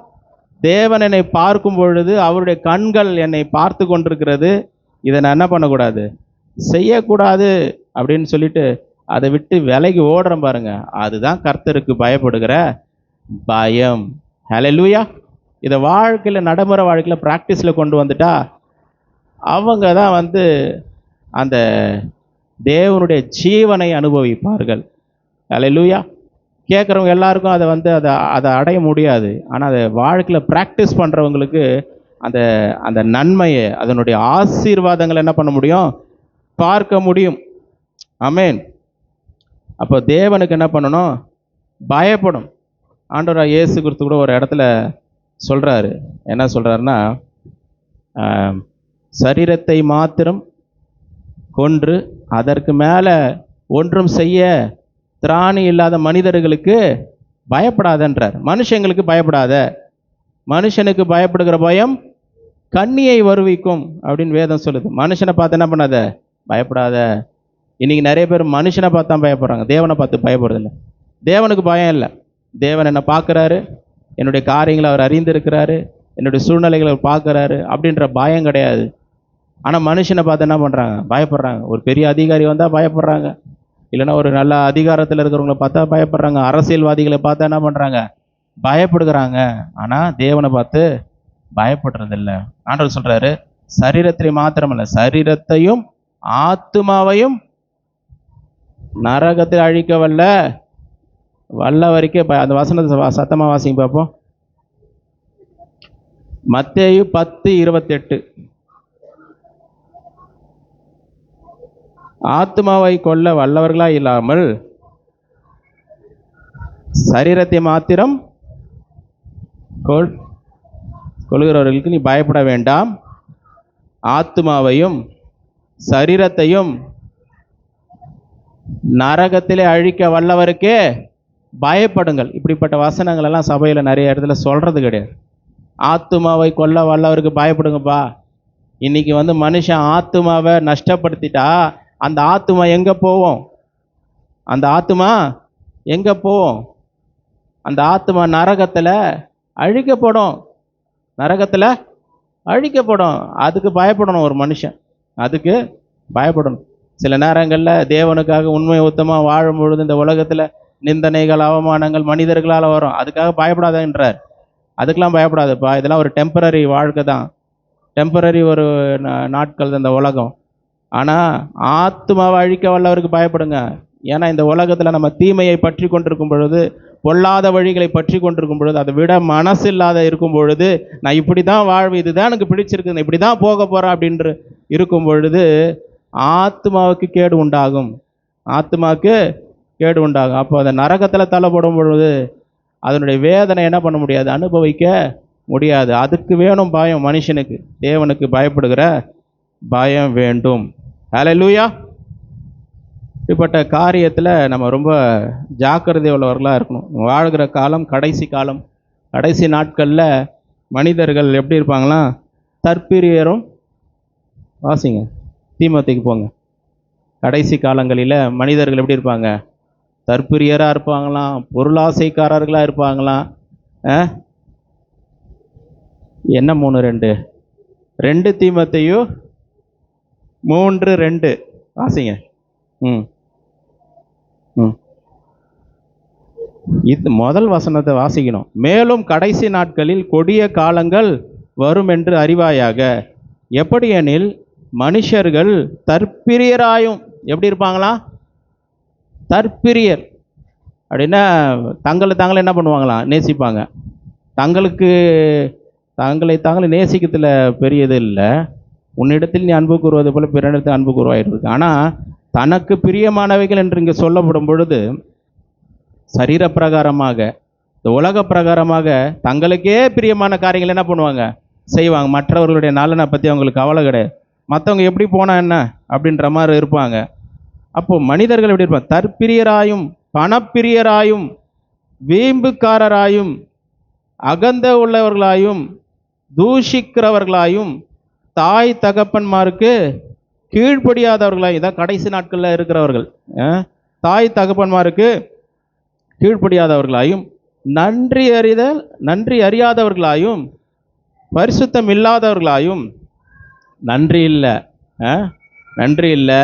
தேவன் என்னை பார்க்கும் பொழுது அவருடைய கண்கள் என்னை பார்த்து கொண்டிருக்கிறது, இதை நான் என்ன பண்ணக்கூடாது, செய்யக்கூடாது அப்படின்னு சொல்லிட்டு அதை விட்டு விலகி ஓடுறேன் பாருங்க. அதுதான் கர்த்தருக்கு பயப்படுகிற பயம். ஹல்லேலூயா. இதை வாழ்க்கையில், நடைமுறை வாழ்க்கையில் ப்ராக்டிஸில் கொண்டு வந்துட்டா அவங்க தான் அந்த தேவனுடைய ஜீவனை அனுபவிப்பார்கள். ஹல்லேலூயா. கேட்குறவங்க எல்லாருக்கும் அதை அடைய முடியாது. ஆனால் அதை வாழ்க்கையில் ப்ராக்டிஸ் பண்ணுறவங்களுக்கு அந்த நன்மையை, அதனுடைய ஆசீர்வாதங்களை என்ன பண்ண முடியும், பார்க்க முடியும். ஆமென். அப்போ தேவனுக்கு என்ன பண்ணணும், பயப்படும். ஆண்டவராக இயேசு கிறிஸ்து கூட ஒரு இடத்துல சொல்கிறாரு. என்ன சொல்கிறாருன்னா, சரீரத்தை மாத்திரம் கொன்று அதற்கு மேலே ஒன்றும் செய்ய திராணி இல்லாத மனிதர்களுக்கு பயப்படாதன்றார். மனுஷங்களுக்கு பயப்படாத, மனுஷனுக்கு பயப்படுகிற பயம் கண்ணியை வருவிக்கும் அப்படின்னு வேதம் சொல்லுது. மனுஷனை பார்த்து என்ன பண்ணாத, பயப்படாத. இன்றைக்கி நிறைய பேர் மனுஷனை பார்த்து தான் பயப்படுறாங்க, தேவனை பார்த்து பயப்படுறதில்லை. தேவனுக்கு பயம் இல்லை. தேவன் என்னை பார்க்குறாரு, என்னுடைய காரியங்களை அவர் அறிந்திருக்கிறாரு, என்னுடைய சூழ்நிலைகளை அவர் பார்க்குறாரு அப்படின்ற பயம் கிடையாது. ஆனால் மனுஷனை பார்த்து என்ன பண்ணுறாங்க, பயப்படுறாங்க. ஒரு பெரிய அதிகாரி வந்தால் பயப்படுறாங்க, இல்லைன்னா ஒரு நல்ல அதிகாரத்தில் இருக்கிறவங்கள பார்த்தா பயப்படுறாங்க, அரசியல்வாதிகளை பார்த்தா என்ன பண்ணுறாங்க, பயப்படுகிறாங்க. ஆனால் தேவனை பார்த்து பயப்படுறதில்லை. ஆண்டவர் சொல்கிறாரு, சரீரத்தை மாத்திரமல்ல, சரீரத்தையும் ஆத்துமாவையும் நரகத்தில் அழிக்க வல்ல வரைக்கும் அந்த வசனத்தை சத்தமாக வாசிங்க பார்ப்போம். மத்தேயு 10:28. ஆத்மாவை கொல்ல வல்லவர்களா இல்லாமல் சரீரத்தை மாத்திரம் கொள்கிறவர்களுக்கு நீ பயப்பட வேண்டாம், ஆத்துமாவையும் சரீரத்தையும் நரகத்திலே அழிக்க வல்லவருக்கே பயப்படுங்கள். இப்படிப்பட்ட வசனங்கள் எல்லாம் சபையில் நிறைய இடத்துல சொல்றது கிடையாது. ஆத்துமாவை கொல்ல வல்லவருக்கு பயப்படுங்கப்பா. இன்னைக்கு மனுஷன் ஆத்துமாவை நஷ்டப்படுத்திட்டா அந்த ஆத்துமா எங்க போவோம்? அந்த ஆத்துமா எங்க போவோம்? அந்த ஆத்துமா நரகத்தில் அழிக்கப்படும். நரகத்தில் அழிக்கப்படும். அதுக்கு பயப்படணும் ஒரு மனுஷன், அதுக்கு பயப்படணும். சில நேரங்களில் தேவனுக்காக உண்மை உத்தமாக வாழும் பொழுது இந்த உலகத்தில் நிந்தனைகள், அவமானங்கள் மனிதர்களால் வரும். அதுக்காக பயப்படாதன்றார். அதுக்கெல்லாம் பயப்படாதுப்பா, இதெல்லாம் ஒரு டெம்பரரி வாழ்க்கை தான், டெம்பரரி ஒரு நாட்கள் இந்த உலகம். ஆனால் ஆத்துமாவை அழிக்க வல்லவருக்கு பயப்படுங்க. ஏன்னா இந்த உலகத்தில் நம்ம தீமையை பற்றி கொண்டிருக்கும் பொழுது, பொல்லாத வழிகளை பற்றி கொண்டிருக்கும் பொழுது, அதை விட மனசு இல்லாத இருக்கும் பொழுது, நான் இப்படி தான் வாழ்வு, இதுதான் எனக்கு பிடிச்சிருக்கு, இப்படி தான் போக போகிறேன் அப்படின்ற இருக்கும் பொழுது ஆத்மாவுக்கு கேடு உண்டாகும். ஆத்மாவுக்கு கேடு உண்டாகும். அப்போ அந்த நரகத்தில் தள்ளப்படும் பொழுது அதனுடைய வேதனை என்ன பண்ண முடியாது? அனுபவிக்க முடியாது. அதுக்கு வேணும் பயம். மனுஷனுக்கு தேவனுக்கு பயப்படுகிற பயம் வேண்டும். ஹல்லேலூயா. இப்படிப்பட்ட காரியத்தில் நம்ம ரொம்ப ஜாக்கிரதை உள்ளவர்களாக இருக்கணும். வாழ்கிற காலம் கடைசி காலம். கடைசி நாட்களில் மனிதர்கள் எப்படி இருப்பாங்களாம்? தற்பிரியரும், வாசிங்க தீமோத்தேயுக்கு போங்க. கடைசி காலங்களில் மனிதர்கள் எப்படி இருப்பாங்க? தற்பிரியராக இருப்பாங்களாம், பொருளாசைக்காரர்களாக இருப்பாங்களாம். என்ன 3:2? 2 தீமோத்தேயு 3:2 வாசிங்க. இது முதல் வசனத்தை வாசிக்கணும். மேலும் கடைசி நாட்களில் கொடிய காலங்கள் வரும் என்று அறிவாயாக. எப்படியெனில் மனுஷர்கள் தற்பிரியராயும், எப்படி இருப்பாங்களா? தற்பிரியர் அப்படின்னா தங்களை என்ன பண்ணுவாங்களாம்? நேசிப்பாங்க. தங்களை நேசிக்கிறதுல பெரியது இல்லை. உன்னிடத்தில் நீ அன்பு கூறுவது போல பிறனிடத்தில் அன்பு கூறுவாயிருக்கு. ஆனால் தனக்கு பிரியமானவைகள் என்று இங்கே சொல்லப்படும் பொழுது சரீர பிரகாரமாக, இந்த உலக பிரகாரமாக தங்களுக்கே பிரியமான காரியங்கள் என்ன பண்ணுவாங்க? செய்வாங்க. மற்றவர்களுடைய நலனை பற்றி அவங்களுக்கு கவலை கிடையாது. மற்றவங்க எப்படி போனால் என்ன அப்படின்ற மாதிரி இருப்பாங்க. அப்போது மனிதர்கள் எப்படி இருப்பாங்க? தற்பிரியராயும், பணப்பிரியராயும், வீம்புக்காரராயும், அகந்த உள்ளவர்களாயும், தூஷிக்கிறவர்களாயும், தாய் தகப்பன்மாருக்கு கீழ்ப்படியாதவர்களாயும். இதான் கடைசி நாட்களில் இருக்கிறவர்கள். தாய் தகப்பன்மாருக்கு கீழ்ப்படியாதவர்களாயும், நன்றி அறியாதவர்களாயும், பரிசுத்தம் இல்லாதவர்களாயும், நன்றி இல்லை,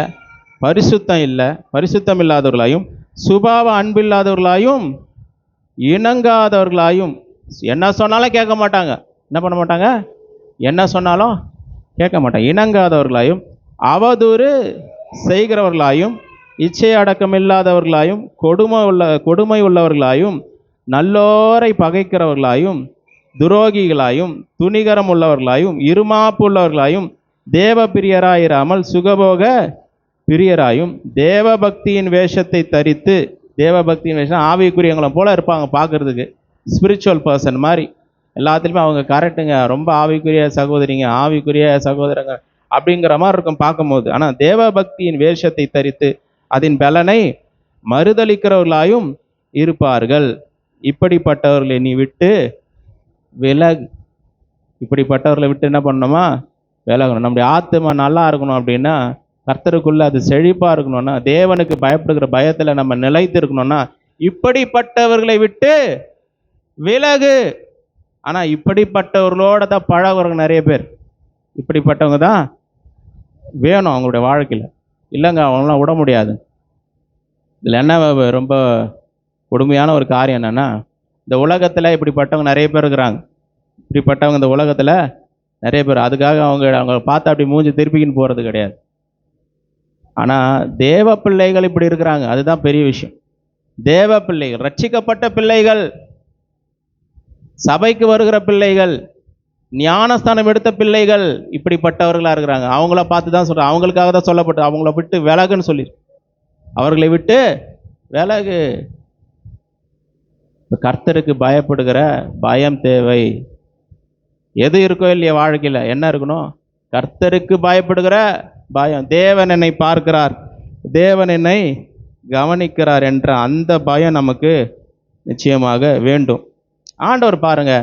பரிசுத்தம் இல்லாதவர்களாயும், சுபாவ அன்பில்லாதவர்களாயும், இணங்காதவர்களாயும். என்ன சொன்னாலும் கேட்க மாட்டாங்க. என்ன பண்ண மாட்டாங்க? என்ன சொன்னாலும் கேட்க மாட்டாங்க. இணங்காதவர்களாயும், அவதூறு செய்கிறவர்களாயும், இச்சை அடக்கம் இல்லாதவர்களாயும், கொடுமை உள்ளவர்களாயும், நல்லோரை பகைக்கிறவர்களாயும், துரோகிகளாயும், துணிகரம் உள்ளவர்களாயும், இருமாப்பு உள்ளவர்களாயும், தேவ பிரியராயிராமல் சுகபோக பிரியராயும், தேவ பக்தியின் வேஷத்தை தரித்து, தேவ பக்தியின் வேஷம் ஆவிக்குரியவங்களை போல இருப்பாங்க பார்க்கறதுக்கு, ஸ்பிரிச்சுவல் பர்சன் மாதிரி. எல்லாத்துலேயுமே அவங்க கரெக்டுங்க, ரொம்ப ஆவிக்குரிய சகோதரிங்க, ஆவிக்குரிய சகோதரங்க அப்படிங்கிற மாதிரி இருக்கும் பார்க்கும்போது. ஆனால் தேவ பக்தியின் வேஷத்தை தரித்து அதன் பலனை மறுதளிக்கிறவர்களாயும் இருப்பார்கள். இப்படிப்பட்டவர்களை நீ விட்டு விலகு. இப்படிப்பட்டவர்களை விட்டு என்ன பண்ணணுமா? விலகணும். நம்முடைய ஆத்மா நல்லா இருக்கணும் அப்படின்னா, கர்த்தருக்குள்ள அது செழிப்பாக இருக்கணும்னா, தேவனுக்கு பயப்படுகிற பயத்தில் நம்ம நிலைத்து இருக்கணும்னா, இப்படிப்பட்டவர்களை விட்டு விலகு. ஆனால் இப்படிப்பட்டவர்களோட தான் பழகுறவங்க நிறைய பேர். இப்படிப்பட்டவங்க தான் வேணும் அவங்களுடைய வாழ்க்கையில். இல்லைங்க, அவங்களாம் விட முடியாது. இதில் என்ன ரொம்ப கொடுமையான ஒரு காரியம் என்னென்னா, இந்த உலகத்தில் இப்படிப்பட்டவங்க நிறைய பேர் இருக்கிறாங்க. இப்படிப்பட்டவங்க இந்த உலகத்தில் நிறைய பேர். அதுக்காக அவங்க பார்த்தா அப்படி மூஞ்சி திருப்பிக்கின்னு போகிறது கிடையாது. ஆனால் தேவ பிள்ளைகள் இப்படி இருக்கிறாங்க, அதுதான் பெரிய விஷயம். தேவ பிள்ளைகள், ரட்சிக்கப்பட்ட பிள்ளைகள், சபைக்கு வருகிற பிள்ளைகள், ஞானஸ்தானம் எடுத்த பிள்ளைகள் இப்படிப்பட்டவர்களாக இருக்கிறாங்க. அவங்கள பார்த்து தான் சொல்கிறேன், அவங்களுக்காக தான் சொல்லப்பட்டு அவங்கள விட்டு விலகுன்னு சொல்லி, அவர்களை விட்டு விலகு. இப்ப கர்த்தருக்கு பயப்படுகிற பயம் தேவை. எது இருக்கோ இல்லையா வாழ்க்கையில் என்ன இருக்கணும்? கர்த்தருக்கு பயப்படுகிற பயம். தேவன் என்னை பார்க்கிறார், தேவன் என்னை கவனிக்கிறார் என்ற அந்த பயம் நமக்கு நிச்சயமாக வேண்டும். ஆண்டவர் பாருங்க,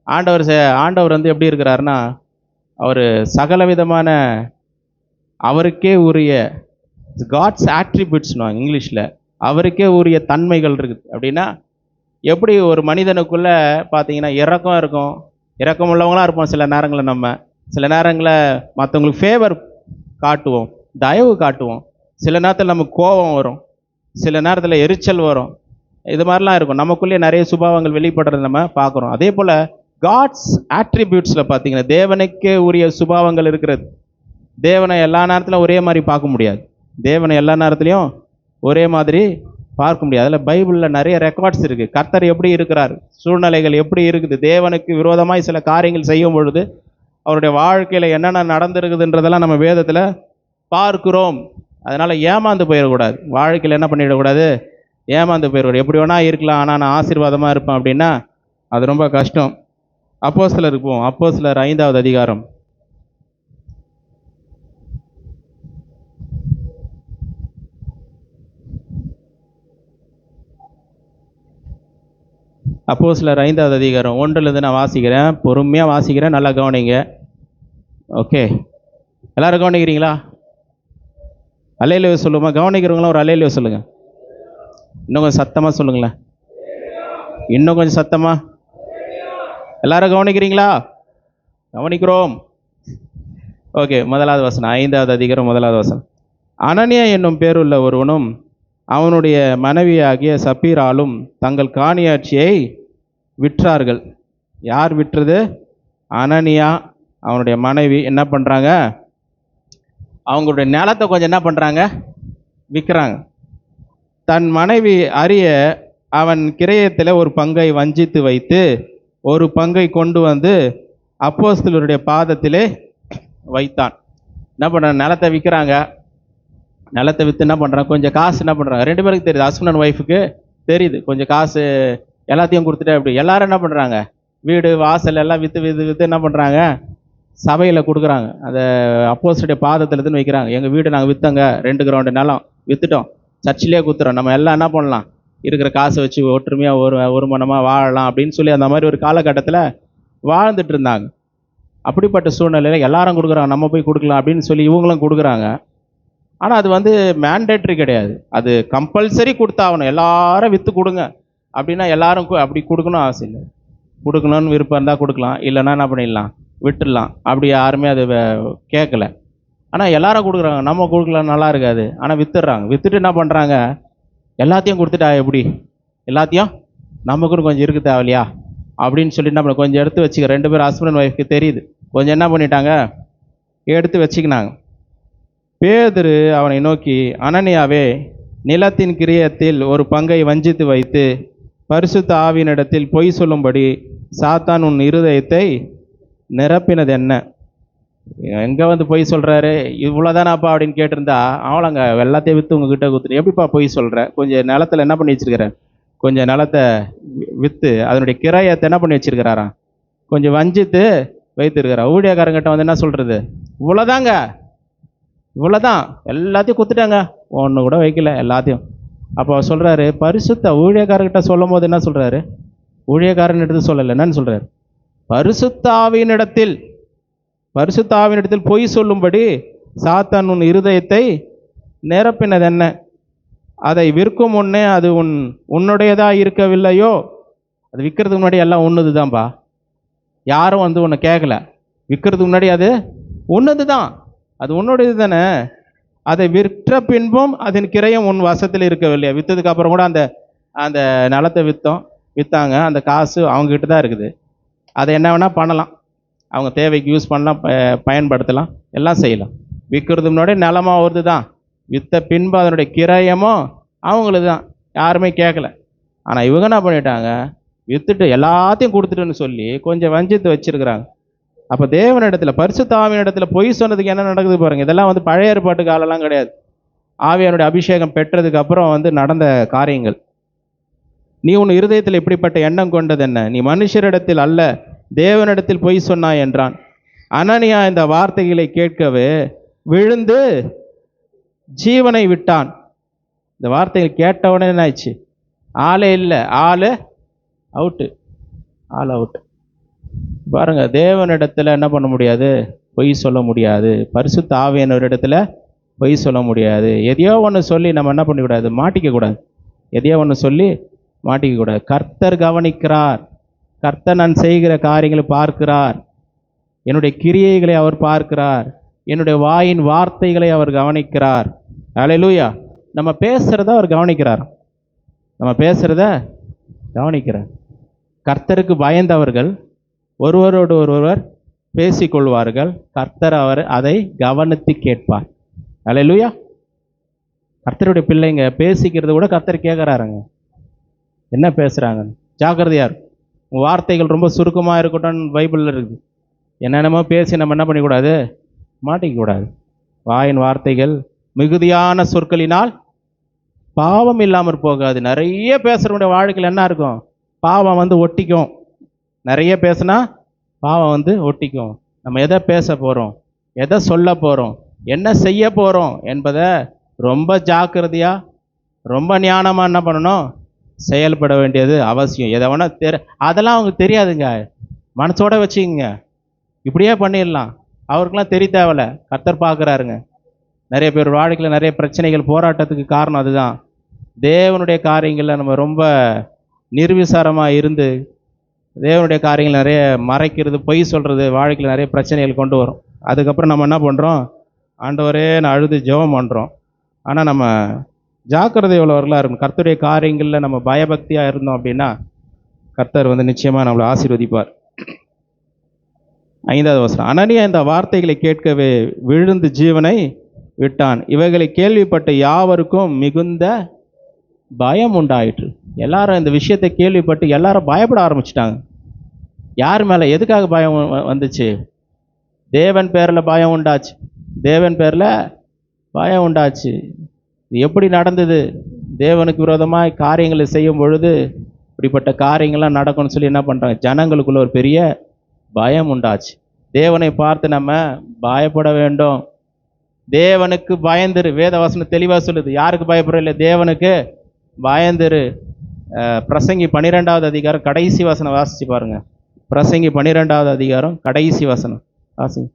ஆண்டவர் வந்து எப்படி இருக்கிறாருன்னா, அவர் சகலவிதமான அவருக்கே உரிய காட்ஸ் ஆட்ரிபியூட்ஸ்னுவாங்க இங்கிலீஷில். அவருக்கே உரிய தன்மைகள் இருக்குது. அப்படின்னா எப்படி ஒரு மனிதனுக்குள்ளே பார்த்தீங்கன்னா இரக்கம் இருக்கும், இரக்கம் உள்ளவங்களாக இருப்போம். சில நேரங்களில் மற்றவங்களுக்கு ஃபேவர் காட்டுவோம், தயவு காட்டுவோம். சில நேரத்தில் நமக்கு கோபம் வரும், சில நேரத்தில் எரிச்சல் வரும். இது மாதிரிலாம் இருக்கும். நமக்குள்ளேயே நிறைய சுபாவங்கள் வெளிப்படுறதை நம்ம பார்க்குறோம். அதே போல் காட்ஸ் ஆட்ரிபியூட்ஸில் பார்த்தீங்கன்னா தேவனுக்கே உரிய சுபாவங்கள் இருக்கிறது. தேவனை எல்லா நேரத்திலும் ஒரே மாதிரி பார்க்க முடியாது, தேவனை எல்லா நேரத்துலையும் ஒரே மாதிரி பார்க்க முடியாது. அதில் பைபிளில் நிறைய ரெக்கார்ட்ஸ் இருக்குது. கர்த்தர் எப்படி இருக்கிறார், சூழ்நிலைகள் எப்படி இருக்குது, தேவனுக்கு விரோதமாய் சில காரியங்கள் செய்யும் பொழுது அவருடைய வாழ்க்கையில் என்னென்ன நடந்திருக்குதுன்றதெல்லாம் நம்ம வேதத்தில் பார்க்கிறோம். அதனால் ஏமாந்து போயிடக்கூடாது. வாழ்க்கையில் என்ன பண்ணிடக்கூடாது? ஏமாந்து போயிடக்கூடாது. எப்படி வேணா இருக்கலாம், ஆனால் நான் ஆசீர்வாதமாக இருப்பேன் அப்படின்னா அது ரொம்ப கஷ்டம். அப்போஸ்தலர் இருப்போம். அப்போஸ்தலர் 5வது அதிகாரம். அப்போஸ்தலர் 5வது அதிகாரம் 1லேருந்து நான் வாசிக்கிறேன், பொறுமையாக வாசிக்கிறேன், நல்லா கவனிங்க. ஓகே, எல்லாரும் கவனிக்கிறீங்களா? அல்லேலூயா சொல்லுமா? கவனிக்கிறவங்களாம் ஒரு அல்லேலூயா சொல்லுங்கள். இன்னும் கொஞ்சம் சத்தமாக சொல்லுங்களேன், இன்னும் கொஞ்சம் சத்தமாக. எல்லாரும் கவனிக்கிறீங்களா? கவனிக்கிறோம். ஓகே, 1வது வசனம், 5வது அதிகாரம் 1வது வசனம். அனனியா என்னும் பேருள்ள ஒருவனும் அவனுடைய மனைவியாகிய சப்பீராலும் தங்கள் காணியாட்சியை விற்றார்கள். யார் விற்றது? அனனியா, அவனுடைய மனைவி என்ன பண்ணுறாங்க? அவங்களுடைய நிலத்தை கொஞ்சம் என்ன பண்ணுறாங்க? விற்கிறாங்க. தன் மனைவி அறிய அவன் கிரயத்தில் ஒரு பங்கை வஞ்சித்து வைத்து ஒரு பங்கை கொண்டு வந்து அப்போஸ்தலருடைய பாதத்திலே வைத்தான். என்ன பண்ணுறாங்க? நிலத்தை விற்கிறாங்க. நிலத்தை விற்று என்ன பண்ணுறாங்க? கொஞ்சம் காசு என்ன பண்ணுறாங்க? 2 பேருக்கு தெரியுது, ஹஸ்பண்ட் அண்ட் ஒய்ஃபுக்கு தெரியுது. கொஞ்சம் காசு எல்லாத்தையும் கொடுத்துட்டு அப்படி எல்லாரும் என்ன பண்ணுறாங்க? வீடு வாசல் எல்லாம் விற்று என்ன பண்ணுறாங்க? சபையில் கொடுக்குறாங்க. அதை அப்போஸ்தலருடைய பாதத்தில் எடுத்துன்னு வைக்கிறாங்க. எங்கள் வீடு நாங்கள் விற்றோங்க, 2 கிரவுண்டு நிலம் விற்றுட்டோம், சர்ச்சிலே குத்துறோம், நம்ம எல்லாம் என்ன பண்ணலாம்? இருக்கிற காசை வச்சு ஒற்றுமையாக ஒரு மனமாக வாழலாம் அப்படின்னு சொல்லி அந்த மாதிரி ஒரு காலகட்டத்தில் வாழ்ந்துட்டு இருந்தாங்க. அப்படிப்பட்ட சூழ்நிலையில் எல்லாரும் கொடுக்குறாங்க, நம்ம போய் கொடுக்கலாம் அப்படின்னு சொல்லி இவங்களும் கொடுக்குறாங்க. ஆனால் அது வந்து மேண்டேட்ரி கிடையாது, அது கம்பல்சரி கொடுத்தாகணும். எல்லாரும் விற்று கொடுங்க அப்படின்னா எல்லாரும் அப்படி கொடுக்கணும் அவசியம் இல்லை. கொடுக்கணும்னு விருப்பம் இருந்தால் கொடுக்கலாம், இல்லைன்னா என்ன பண்ணிடலாம்? விட்டுடலாம். அப்படி யாருமே அது கேட்கல. ஆனால் எல்லாரும் கொடுக்குறாங்க, நம்ம கொடுக்கலாம், நல்லா இருக்காது. ஆனால் விற்றுடுறாங்க. விற்றுட்டு என்ன பண்ணுறாங்க? எல்லாத்தையும் கொடுத்துட்டா எப்படி? எல்லாத்தையும் நமக்குன்னு கொஞ்சம் இருக்கு தேவையில்லையா அப்படின்னு சொல்லி நம்ம கொஞ்சம் எடுத்து வச்சுக்க. 2 பேர் ஹஸ்பண்ட் அண்ட் ஒய்ஃப்க்கு தெரியுது. கொஞ்சம் என்ன பண்ணிட்டாங்க? எடுத்து வச்சுக்கினாங்க. பேதுரு அவனை நோக்கி, அனனியாவே, நிலத்தின் கிரியத்தில் ஒரு பங்கை வஞ்சித்து வைத்து பரிசுத்த ஆவியினிடத்தில் பொய் சொல்லும்படி சாத்தான் உன் இருதயத்தை நிரப்பினது என்ன? எங்கே வந்து பொய் சொல்கிறாரு? இவ்வளோதானாப்பா அப்படின்னு கேட்டிருந்தா அவளங்க எல்லாத்தையும் விற்று உங்ககிட்ட கொடுத்துட்டு எப்படிப்பா பொய் சொல்கிற? கொஞ்சம் நிலத்தில் என்ன பண்ணி வச்சிருக்கிற? கொஞ்சம் நிலத்தை விற்று அதனுடைய கிராயத்தை என்ன பண்ணி வச்சிருக்கிறாராம்? கொஞ்சம் வஞ்சித்து வைத்திருக்கிறா. ஊழியக்காரங்கிட்ட வந்து என்ன சொல்கிறது? இவ்வளோதாங்க, இவ்வளோதான், எல்லாத்தையும் கொடுத்துட்டாங்க, ஒன்று கூட வைக்கல எல்லாத்தையும். அப்போ சொல்கிறாரு, பரிசுத்த ஊழியக்காரர்கிட்ட சொல்லும் போது என்ன சொல்கிறாரு? ஊழியக்காரன் எடுத்து சொல்லலை, என்னன்னு சொல்கிறார்? பரிசுத்தாவினிடத்தில் பொய் சொல்லும்படி சாத்தான் உன் இருதயத்தை நிரப்பினது என்ன? அதை விற்கும் முன்னே அது உன்னுடையதா இருக்கவில்லையோ? அது விற்கிறதுக்கு முன்னாடி எல்லாம் ஒன்றுது தான்ப்பா, யாரும் வந்து உன்னை கேட்கல. விற்கிறதுக்கு முன்னாடி அது ஒன்றுது தான், அது உன்னுடையது தானே. அதை விற்ற பின்பும் அதன் கிரயம் உன் வசத்தில் இருக்கவில்லையா? விற்றதுக்கு அப்புறம் கூட அந்த நிலத்தை விற்றாங்க, அந்த காசு அவங்ககிட்ட தான் இருக்குது. அதை என்ன வேணால் பண்ணலாம், அவங்க தேவைக்கு யூஸ் பண்ணலாம், பயன்படுத்தலாம், எல்லாம் செய்யலாம். விற்கிறது முன்னாடி நிலமாக வருது தான், விற்ற பின்பு அதனுடைய கிரயமும் அவங்களுக்கு தான், யாருமே கேட்கல. ஆனால் இவங்க என்ன பண்ணிட்டாங்க? விற்றுட்டு எல்லாத்தையும் கொடுத்துட்டுன்னு சொல்லி கொஞ்சம் வஞ்சித்து வச்சிருக்கிறாங்க. அப்போ தேவனிடத்தில், பரிசுத்த ஆவியினிடத்தில் பொய் சொன்னதுக்கு என்ன நடக்குது பாருங்க. இதெல்லாம் வந்து பழைய ஏற்பாட்டு காலெல்லாம் கிடையாது, ஆவியானுடைய அபிஷேகம் பெற்றதுக்கு அப்புறம் வந்து நடந்த காரியங்கள். நீ உன் இருதயத்தில் இப்படிப்பட்ட எண்ணம் கொண்டது என்ன? நீ மனுஷரிடத்தில் அல்ல தேவனிடத்தில் பொய் சொன்னாய் என்றான். அனனியா இந்த வார்த்தைகளை கேட்கவே விழுந்து ஜீவனை விட்டான். இந்த வார்த்தைகள் கேட்டவுடனே என்ன ஆயிடுச்சு? ஆளே இல்லை, ஆளு அவுட்டு, ஆள் அவுட்டு. பாருங்க, தேவனிடத்துல என்ன பண்ண முடியாது? பொய் சொல்ல முடியாது. பரிசுத்த ஆவியானவரிடத்துல பொய் சொல்ல முடியாது. எதையோ ஒன்று சொல்லி நம்ம என்ன பண்ணக்கூடாது? மாட்டிக்க கூடாது. எதையோ ஒன்று சொல்லி மாட்டிக்க கூடாது. கர்த்தர் கவனிக்கிறார். கர்த்தர் நான் செய்கிற காரியங்களை பார்க்கிறார். என்னுடைய கிரியைகளை அவர் பார்க்கிறார். என்னுடைய வாயின் வார்த்தைகளை அவர் கவனிக்கிறார். அல்லேலூயா. நம்ம பேசுறத அவர் கவனிக்கிறார். நம்ம பேசுறத கவனிக்கிறார். கர்த்தருக்கு பயந்தவர்கள் ஒருவரோடு ஒருவர் பேசிக்கொள்வார்கள். கர்த்தர் அவர் அதை கவனித்து கேட்பார். அல்லேலூயா. கர்த்தருடைய பிள்ளைங்க பேசிக்கிறது கூட கர்த்தர் கேட்குறாருங்க. என்ன பேசுகிறாங்க? ஜாக்கிரதையா இருக்கும். உங்கள் வார்த்தைகள் ரொம்ப சுருக்கமாக இருக்கட்டும்னு பைபிளில் இருக்குது. என்னென்னமோ பேசி நம்ம என்ன பண்ணிக்கூடாது? மாட்டிக்கக்கூடாது. வாயின் வார்த்தைகள் மிகுதியான சொற்களினால் பாவம் இல்லாமல் போகாது. நிறைய பேசுகிறவங்களுடைய வாழ்க்கையில் என்ன இருக்கும்? பாவம் ஒட்டிக்கும். நிறைய பேசுனா பாவம் ஒட்டிக்கும். நம்ம எதை பேச போகிறோம், எதை சொல்ல போகிறோம், என்ன செய்ய போகிறோம் என்பதை ரொம்ப ஜாக்கிரதையாக, ரொம்ப ஞானமாக என்ன பண்ணணும்? செயல்பட வேண்டியது அவசியம். எதை வேணால் அதெல்லாம் அவங்களுக்கு தெரியாதுங்க. மனசோட வச்சுக்கோங்க. இப்படியே பண்ணிடலாம். அவருக்கெல்லாம் தெரிய தேவையில்ல. கர்த்தர் பார்க்குறாருங்க. நிறைய பேர் வாழ்க்கையில் நிறைய பிரச்சனைகள், போராட்டத்துக்கு காரணம் அதுதான். தேவனுடைய காரியங்களில் நம்ம ரொம்ப நிர்விசாரமாக இருந்து தேவனுடைய காரியங்கள் நிறைய மறைக்கிறது, பொய் சொல்கிறது வாழ்க்கையில் நிறைய பிரச்சனைகள் கொண்டு வரும். அதுக்கப்புறம் நம்ம என்ன பண்ணுறோம்? ஆண்டவரே நான் அழுது ஜெபம் பண்ணுறோம். ஆனால் நம்ம ஜாக்கிரதை உள்ளவர்களாக இருக்கணும். கர்த்தருடைய காரியங்களில் நம்ம பயபக்தியாக இருந்தோம் அப்படின்னா கர்த்தர் நிச்சயமாக நம்மளை ஆசீர்வதிப்பார். 5வது வசனம். அனனியா இந்த வார்த்தைகளை கேட்கவே விழுந்து ஜீவனை விட்டான். இவைகளை கேள்விப்பட்ட யாவருக்கும் மிகுந்த பயம் உண்டாயிற்று. எல்லாரும் இந்த விஷயத்தை கேள்விப்பட்டு எல்லாரும் பயப்பட ஆரம்பிச்சிட்டாங்க. யார் மேலே? எதுக்காக பயம் வந்துச்சு? தேவன் பேரில் பயம் உண்டாச்சு. தேவன் பேரில் பயம் உண்டாச்சு. இது எப்படி நடந்தது? தேவனுக்கு விரோதமாக காரியங்களை செய்யும் பொழுது இப்படிப்பட்ட காரியங்கள்லாம் நடக்கும்னு சொல்லி என்ன பண்ணுறாங்க? ஜனங்களுக்குள்ள ஒரு பெரிய பயம் உண்டாச்சு. தேவனை பார்த்து நம்ம பயப்பட வேண்டும். தேவனுக்கு பயந்துரு. வேத வசனம் தெளிவாக சொல்லுது. யாருக்கு பயப்படுற? இல்லை, தேவனுக்கு பயந்துரு. பிரசங்கி 12வது அதிகாரம் கடைசி வசனம் வாசிச்சு பாருங்க. பிரசங்கி 12வது அதிகாரம் கடைசி வசனம் வாசிங்க.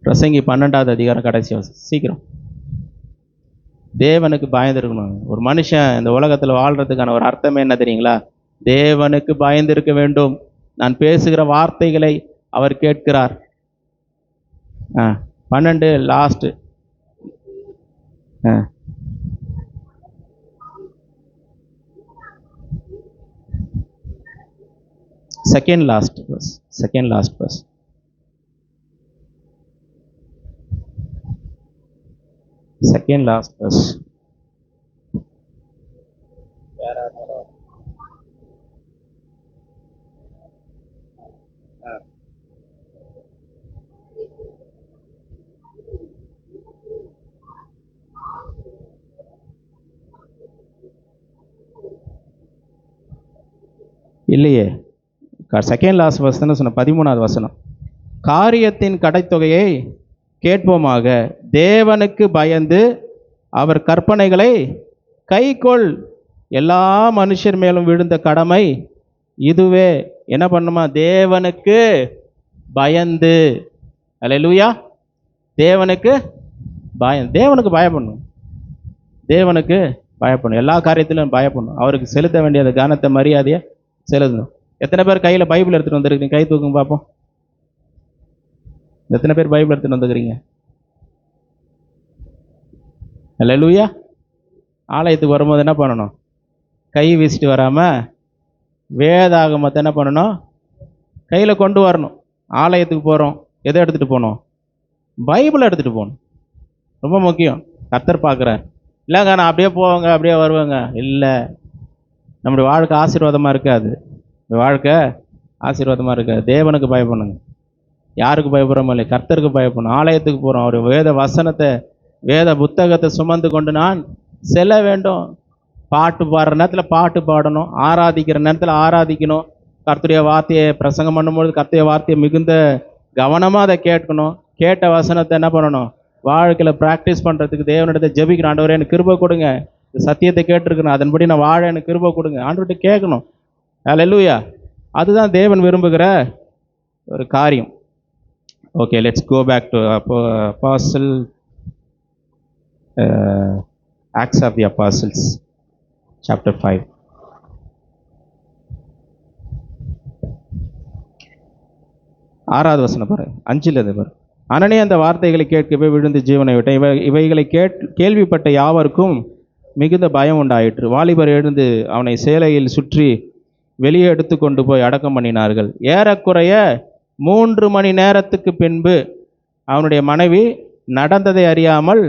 பிரசங்கி 12வது அதிகாரம் கடைசி வசனம் சீக்கிரம். தேவனுக்கு பயந்துருக்கணும். ஒரு மனுஷன் இந்த உலகத்தில் வாழ்றதுக்கான ஒரு அர்த்தமே என்ன தெரியுங்களா? தேவனுக்கு பயந்திருக்க வேண்டும். நான் பேசுகிற வார்த்தைகளை அவர் கேட்கிறார். 12 last. Second last bus. Second last bus. Second last bus. இல்லையே, செகண்ட் லாஸ்ட் வசனம் சொன்ன 13வது வசனம். காரியத்தின் கடைத்தொகையை கேட்போமாக, தேவனுக்கு பயந்து அவர் கற்பனைகளை கைக்கொள். எல்லா மனுஷர் மேலும் விழுந்த கடமை இதுவே. என்ன பண்ணுமா? தேவனுக்கு பயந்து. அல்லேலூயா. தேவனுக்கு தேவனுக்கு பயப்படணும். தேவனுக்கு பயப்படணும். எல்லா காரியத்திலும் பயப்படணும். அவருக்கு செலுத்த வேண்டியது கனத்தை, மரியாதையை செலுத்தணும். எத்தனை பேர் கையில் பைபிள் எடுத்துகிட்டு வந்துருக்கீங்க? கை தூக்குங்க பார்ப்போம். எத்தனை பேர் பைபிள் எடுத்துகிட்டு வந்துக்கிறீங்க? அல்லேலூயா. ஆலயத்துக்கு வரும்போது என்ன பண்ணணும்? கை வீசிட்டு வராமல் வேதாகமத்தை என்ன பண்ணணும்? கையில் கொண்டு வரணும். ஆலயத்துக்கு போகிறோம், எதை எடுத்துகிட்டு போகணும்? பைபிளை எடுத்துகிட்டு போகணும். ரொம்ப முக்கியம். கர்த்தர் பார்க்குறார். இல்லைங்க நான் அப்படியே போவாங்க, அப்படியே வருவாங்க. இல்லை, நம்முடைய வாழ்க்கை ஆசீர்வாதமாக இருக்காது. வாழ்க்கை ஆசீர்வாதமாக இருக்காது. தேவனுக்கு பயப்படணுங்க. யாருக்கு பயப்படுறோமோ இல்லை, கர்த்தருக்கு பயப்படணும். ஆலயத்துக்கு போகிறோம், அவர் வேத வசனத்தை, வேத புத்தகத்தை சுமந்து கொண்டு நான் செல்ல வேண்டும். பாட்டு பாடுற நேரத்தில் பாட்டு பாடணும், ஆராதிக்கிற நேரத்தில் ஆராதிக்கணும், கர்த்தருடைய வார்த்தையை பிரசங்கம் பண்ணும்போது கர்த்தருடைய வார்த்தையை மிகுந்த கவனமாக அதை கேட்கணும். கேட்ட வசனத்தை என்ன பண்ணணும், வாழ்க்கையில் ப்ராக்டிஸ் பண்ணுறதுக்கு தேவனிடத்தை ஜெபிக்கணும். ஆண்டவரே எனக்கு கிருபை கொடுங்க, இந்த சத்தியத்தை கேட்டிருக்கணும், அதன்படி நான் வாழ எனக்கு கிருபை கொடுங்க, ஆண்டவர்கிட்ட கேட்கணும். அல்லேலூயா. அதுதான் தேவன் விரும்புகிற ஒரு காரியம். Okay, let's go back to apostle acts of the apostles chapter 5. ஆறாவது வசனம் பாருங்க, 5ல் பாருங்க. அனனே அந்த வார்த்தைகளை கேட்கவே விழுந்து ஜீவனை விட்டான். இவைகளை கேள்விப்பட்ட யாவருக்கும் மிகுந்த பயம் உண்டாயிற்று. வாலிபர் எழுந்து அவனை சேலையில் சுற்றி வெளியே எடுத்து கொண்டு போய் அடக்கம் பண்ணினார்கள். ஏறக்குறைய 3 மணி நேரத்துக்கு பின்பு அவனுடைய மனைவி நடந்ததை அறியாமல்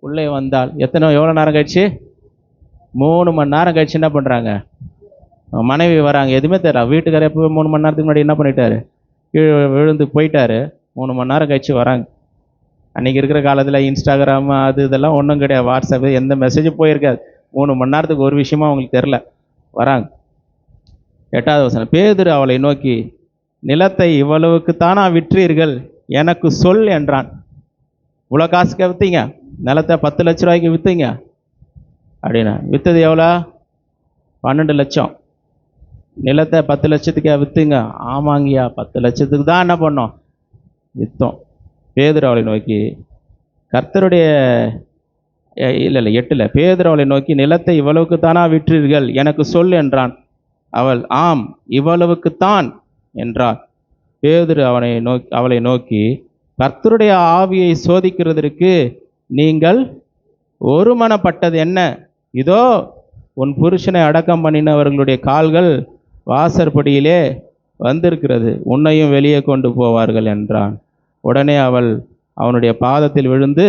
உள்ளே வந்தாள். எவ்வளோ நேரம் கழிச்சு? 3 மணி நேரம் கழிச்சு என்ன பண்ணுறாங்க, மனைவி வராங்க. எதுவுமே தெரியல. வீட்டுக்கார எப்போ 3 மணி நேரத்துக்கு முன்னாடி என்ன பண்ணிட்டாரு, கீழே விழுந்து போயிட்டாரு. 3 மணி நேரம் கழிச்சு வராங்க. அன்றைக்கி இருக்கிற காலத்தில் இன்ஸ்டாகிராமு அது இதெல்லாம் ஒன்றும் கிடையாது, வாட்ஸ்அப்பு எந்த மெசேஜும் போயிருக்காது. 3 மணி நேரத்துக்கு ஒரு விஷயமா அவங்களுக்கு தெரில, வராங்க. 8வது வசனம், பேதுரு அவளை நோக்கி, நிலத்தை இவ்வளவுக்கு தானா விற்றீர்கள், எனக்கு சொல் என்றான். இவ்வளோ காசுக்கு விற்றீங்க, நிலத்தை 10 லட்ச ரூபாய்க்கு விற்றீங்க அப்படின்னா. விற்றது எவ்வளோ? 12 லட்சம். நிலத்தை 10 லட்சத்துக்கே விற்றுங்க. ஆமாங்கய்யா, 10 லட்சத்துக்கு தான் என்ன பண்ணோம், விற்றோம். பேதுரு அவளை நோக்கி கர்த்தருடைய இல்லை 8ல், பேதுரு அவளை நோக்கி, நிலத்தை இவ்வளவுக்கு தானா விற்றீர்கள், எனக்கு சொல் என்றான். அவள், ஆம், இவ்வளவுக்குத்தான் என்றாள். பேதுரு அவளை நோக்கி, கர்த்தருடைய ஆவியை சோதிக்கிறதற்கு நீங்கள் ஒருமனப்பட்டது என்ன? இதோ உன் புருஷனை அடக்கம் பண்ணினவர்களுடைய கால்கள் வாசற்படியிலே வந்திருக்கிறது, உன்னையும் வெளியே கொண்டு போவார்கள் என்றான். உடனே அவள் அவனுடைய பாதத்தில் விழுந்து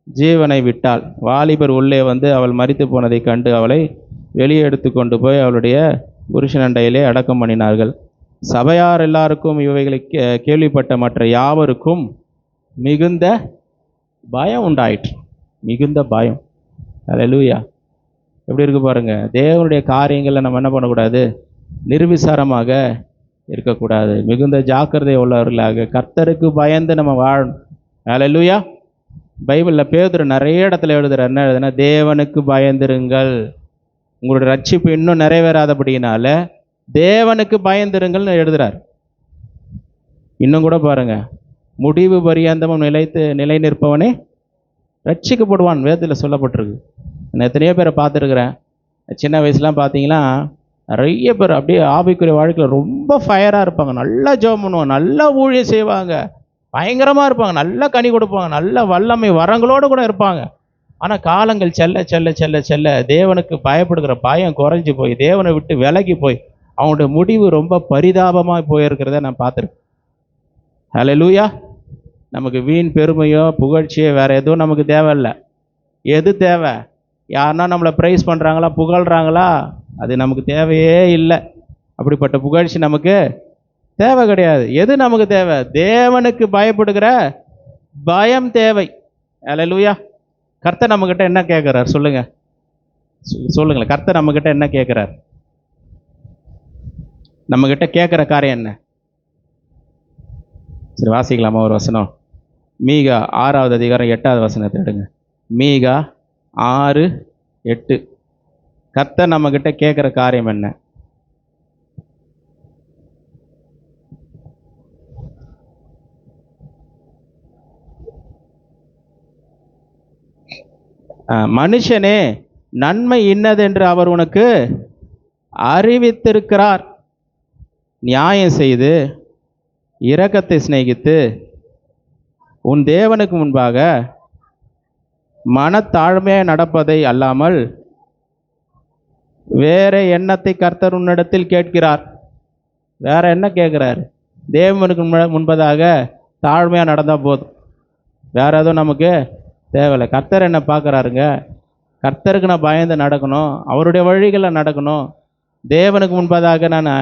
ஜீவனை விட்டாள். வாலிபர் உள்ளே வந்து அவள் மரித்து போனதை கண்டு அவளை வெளியே எடுத்து கொண்டு போய் அவளுடைய புருஷனண்டையிலே அடக்கம் பண்ணினார்கள். சபையார் எல்லாருக்கும் இவைகளை கேள்விப்பட்ட மற்ற யாவருக்கும் மிகுந்த பயம் உண்டாயிற்று. மிகுந்த பயம். அல்லேலூயா. எப்படி இருக்கு பாருங்க. தேவனுடைய காரியங்களில் நம்ம என்ன பண்ணக்கூடாது, நிர்விசாரமாக இருக்கக்கூடாது. மிகுந்த ஜாக்கிரதை உள்ளவர்களாக கர்த்தருக்கு பயந்து நம்ம வாழணும். அல்லேலூயா. பைபிளில் பேதுரு நிறைய இடத்துல எழுதுறார். என்ன எழுதுனா, தேவனுக்கு பயந்திருங்கள், உங்களுடைய ரட்சிப்பு இன்னும் நிறைவேறாதபடியினால தேவனுக்கு பயந்திருங்கள்னு எழுதுறார். இன்னும் கூட பாருங்க, முடிவு பரியந்தமும் நிலை நிற்பவனே ரட்சிக்கப்படுவான் வேதத்தில் சொல்லப்பட்டிருக்கு. நான் எத்தனையோ பேரை பார்த்துருக்குறேன். சின்ன வயசுலாம் பார்த்தீங்கன்னா நிறைய பேர் அப்படியே ஆவிக்குரிய வாழ்க்கையில் ரொம்ப ஃபயராக இருப்பாங்க, நல்லா ஜெபம் பண்ணுவாங்க, நல்லா ஊழியம் செய்வாங்க, பயங்கரமாக இருப்பாங்க, நல்லா கனி கொடுப்பாங்க, நல்ல வல்லமை வரங்களோடு கூட இருப்பாங்க. ஆனால் காலங்கள் செல்ல செல்ல செல்ல செல்ல தேவனுக்கு பயப்படுகிற பயம் குறைஞ்சி போய் தேவனை விட்டு விலகி போய் அவனுடைய முடிவு ரொம்ப பரிதாபமாக போயிருக்கிறத நான் பார்த்துருக்கேன். ஹல்லேலூயா. நமக்கு வீண் பெருமையோ புகழ்ச்சியோ வேறு எதுவும் நமக்கு தேவையில்லை. எது தேவை? யாருன்னா நம்மளை ப்ரைஸ் பண்ணுறாங்களா, புகழ்கிறாங்களா, அது நமக்கு தேவையே இல்லை. அப்படிப்பட்ட புகழ்ச்சி நமக்கு தேவை கிடையாது. எது நமக்கு தேவை? தேவனுக்கு பயப்படுகிற பயம் தேவை. ஹல்லேலூயா. கர்த்தர் நம்மக்கிட்ட என்ன கேட்குறார் சொல்லுங்க, சொல்லுங்களேன். கர்த்தர் நம்மக்கிட்ட என்ன கேட்குறார்? நம்மக்கிட்ட கேட்குற காரியம் என்ன? சரி, வாசிக்கலாமா ஒரு வசனம்? மீகா 6வது அதிகாரம் 8வது வசனத்தை எடுங்க. மீகா 6:8. கர்த்தர் நம்மக்கிட்ட கேட்குற காரியம் என்ன? மனுஷனே, நன்மை இன்னதென்று அவர் உனக்கு அறிவித்திருக்கிறார். நியாயம் செய்து இரக்கத்தை சிநேகித்து உன் தேவனுக்கு முன்பாக மனத்தாழ்மையாக நடப்பதை அல்லாமல் வேற எண்ணத்தை கர்த்தர் உன்னிடத்தில் கேட்கிறார். வேற என்ன கேட்குறாரு? தேவனுக்கு முன்பதாக தாழ்மையாக நடந்தால் போதும், வேற எதுவும் நமக்கு தேவையில்லை. கர்த்தர் என்ன பார்க்குறாருங்க? கர்த்தருக்கு நான் பயந்து நடக்கணும், அவருடைய வழிகளில் நடக்கணும். தேவனுக்கு முன்பதாக நான்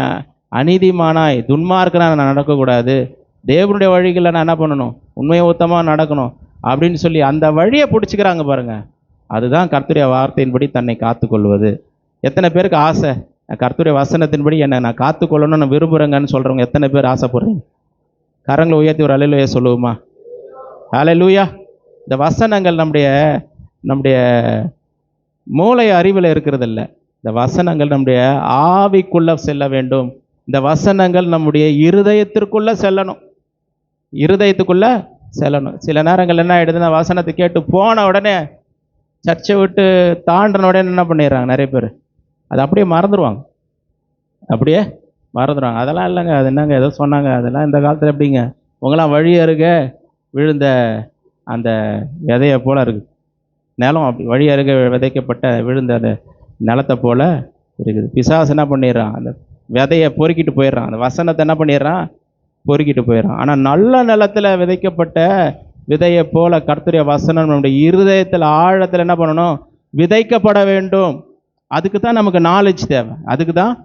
அநீதிமானாய் துன்மார்க்கனாக நான் நடக்கக்கூடாது. தேவனுடைய வழிகளில் நான் என்ன பண்ணணும்? உண்மையை ஊத்தமாக நடக்கணும் அப்படின்னு சொல்லி அந்த வழியை பிடிச்சிக்கிறாங்க பாருங்க. அதுதான் கர்த்தருடைய வார்த்தையின்படி தன்னை காத்துக்கொள்வது. எத்தனை பேருக்கு ஆசை, கர்த்தருடைய வசனத்தின்படி என்னை நான் காத்துக்கொள்ளணும்னு விரும்புகிறேங்கன்னு சொல்கிறவங்க எத்தனை பேர் ஆசைப்படுறீங்க? கரங்களை உயர்த்தி ஒரு அல்லேலூயா சொல்லுவோமா? அல்லேலூயா. இந்த வசனங்கள் நம்முடைய நம்முடைய மூளை அறிவில் இருக்கிறது இல்லை. இந்த வசனங்கள் நம்முடைய ஆவிக்குள்ள செல்ல வேண்டும். இந்த வசனங்கள் நம்முடைய இருதயத்திற்குள்ள செல்லணும். இருதயத்துக்குள்ள செல்லணும். சில நேரங்கள் என்ன ஆயிடுதுன்னா, வசனத்தை கேட்டு போன உடனே சர்ச்சை விட்டு தாண்டின உடனே என்ன பண்ணிடுறாங்க நிறைய பேர், அதை அப்படியே மறந்துடுவாங்க. அப்படியே மறந்துடுவாங்க. அதெல்லாம் இல்லைங்க, அது என்னங்க ஏதோ சொன்னாங்க, அதெல்லாம் இந்த காலத்தில் எப்படிங்க, உங்களாம் வழி அருக விழுந்த அந்த விதையை போல இருக்குது நிலம். அப்படி வழி அருக விதைக்கப்பட்ட விழுந்த அந்த நிலத்தை போல இருக்குது. பிசாசு என்ன பண்ணிடுறான், அந்த விதையை பொறுக்கிட்டு போயிடுறான். அந்த வசனத்தை என்ன பண்ணிடுறான், பொறுக்கிட்டு போயிடுறான். ஆனால் நல்ல நிலத்தில் விதைக்கப்பட்ட விதையை போல கர்த்தருடைய வசனம் நம்முடைய இருதயத்தில் ஆழத்தில் என்ன பண்ணணும், விதைக்கப்பட வேண்டும். அதுக்கு தான் நமக்கு நாலேஜ் தேவை. அதுக்கு தான்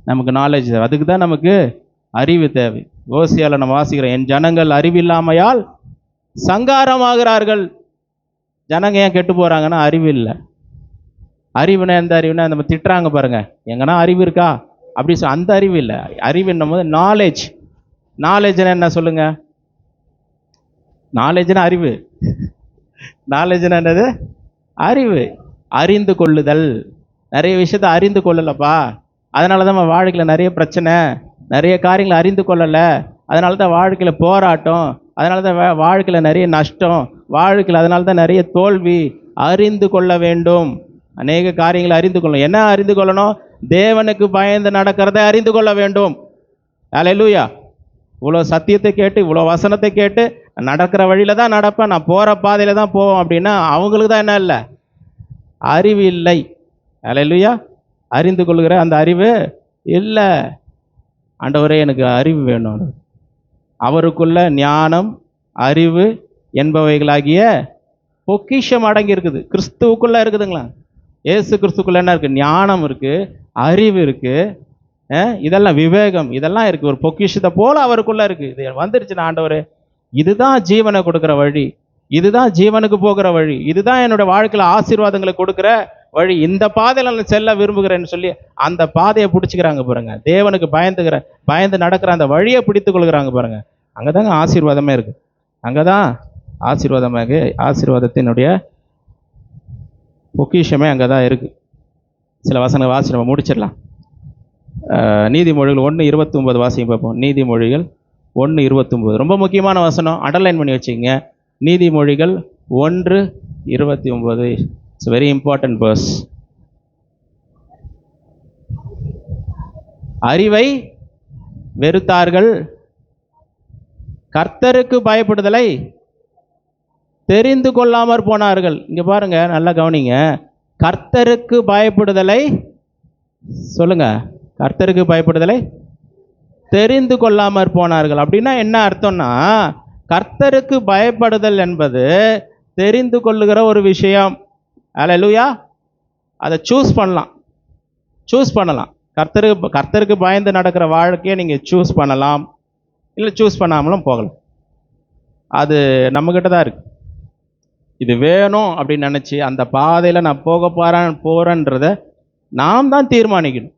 நமக்கு நாலேஜ் தேவை. அதுக்கு தான் நமக்கு அறிவு தேவை. ஓசியால நம்ம வாசிக்கிறோம், என் ஜனங்கள் அறிவில்லாமையால் சங்காரமாகிறார்கள். ஜனங்க ஏன் கெட்டு போகிறாங்கன்னா அறிவு இல்லை. அறிவுனா எந்த அறிவுனா, நம்ம திட்டுறாங்க பாருங்க, எங்கன்னா அறிவு இருக்கா அப்படி அந்த அறிவு இல்லை. அறிவுன்னும் போது நாலேஜ். நாலேஜ்னா என்ன சொல்லுங்க? நாலேஜ்னா அறிவு. நாலேஜ்னா என்னது? அறிவு. அறிந்து கொள்ளுதல். நிறைய விஷயத்த அறிந்து கொள்ளலப்பா, அதனால தான் நம்ம வாழ்க்கையில் நிறைய பிரச்சனை, நிறைய காரியங்களை அறிந்து கொள்ளலை, அதனால தான் வாழ்க்கையில் போராட்டம், அதனால தான் வாழ்க்கையில் நிறைய நஷ்டம், வாழ்க்கையில் அதனால தான் நிறைய தோல்வி. அறிந்து கொள்ள வேண்டும். அநேக காரியங்களை அறிந்து கொள்ளணும். என்ன அறிந்து கொள்ளணும்? தேவனுக்கு பயந்து நடக்கிறத அறிந்து கொள்ள வேண்டும். அல்லேலூயா. இவ்வளோ சத்தியத்தை கேட்டு, இவ்வளோ வசனத்தை கேட்டு, நடக்கிற வழியில தான் நடப்பேன், நான் போகிற பாதையில தான் போவோம் அப்படின்னா அவங்களுக்கு தான் என்ன இல்லை, அறிவு இல்லை. அல்லேலூயா. அறிந்து கொள்கிற அந்த அறிவு இல்லை. ஆண்டவரே எனக்கு அறிவு வேணும். அவருக்குள்ள ஞானம் அறிவு என்பவைகளாகிய பொக்கிஷம் அடங்கி இருக்குது. கிறிஸ்துவுக்குள்ள இருக்குதுங்களா? ஏசு கிறிஸ்துக்குள்ள என்ன இருக்கு? ஞானம் இருக்கு, அறிவு இருக்கு, இதெல்லாம் விவேகம், இதெல்லாம் இருக்கு. ஒரு பொக்கிஷத்தை போல அவருக்குள்ள இருக்கு. இது வந்துருச்சுன்னா, ஆண்டவரே இதுதான் ஜீவனை கொடுக்குற வழி, இதுதான் ஜீவனுக்கு போகிற வழி, இதுதான் என்னோட வாழ்க்கையில ஆசீர்வாதங்களை கொடுக்குற வழி, இந்த பாதையில நான் செல்ல விரும்புகிறேன்னு சொல்லி அந்த பாதையை பிடிச்சிக்கிறாங்க பாருங்க. தேவனுக்கு பயந்து நடக்கிற அந்த வழியை பிடித்து கொள்கிறாங்க பாருங்க. அங்கதாங்க ஆசீர்வாதமே இருக்கு. அங்கதான் ஆசீர்வாதத்தினுடைய பொக்கிஷமே அங்கதான் இருக்கு. சில வசனங்கள் வாசி நம்ம முடிச்சிடலாம். நீதிமொழிகள் 1:29 வாசிங்க பார்ப்போம். நீதிமொழிகள் 1:29 ரொம்ப முக்கியமான வசனம், அண்டர்லைன் பண்ணி வச்சுக்கங்க. நீதிமொழிகள் 1:29 இட்ஸ் வெரி இம்பார்ட்டன்ட் வேர்ஸ். அறிவை வெறுத்தார்கள், கர்த்தருக்கு பயப்படுதலை தெரிந்து கொள்ளாமற் போனார்கள். இங்க பாருங்க, நல்லா கவனிங்க. கர்த்தருக்கு பயப்படுதலை சொல்லுங்க, கர்த்தருக்கு பயப்படுதலை தெரிந்து கொள்ளாமற் போனார்கள். அப்படின்னா என்ன அர்த்தம்னா, கர்த்தருக்கு பயப்படுதல் என்பது தெரிந்து கொள்ளுகிற ஒரு விஷயம். அல்லேலூயா. அதை சூஸ் பண்ணலாம். கர்த்தருக்கு பயந்து நடக்கிற வாழ்க்கையை நீங்கள் சூஸ் பண்ணலாம், இல்லை சூஸ் பண்ணாமலும் போகலாம். அது நம்மக்கிட்ட தான் இருக்கு. இது வேணும் அப்படின்னு நினச்சி அந்த பாதையில் நான் போகிறேன்றத நாம் தான் தீர்மானிக்கணும்.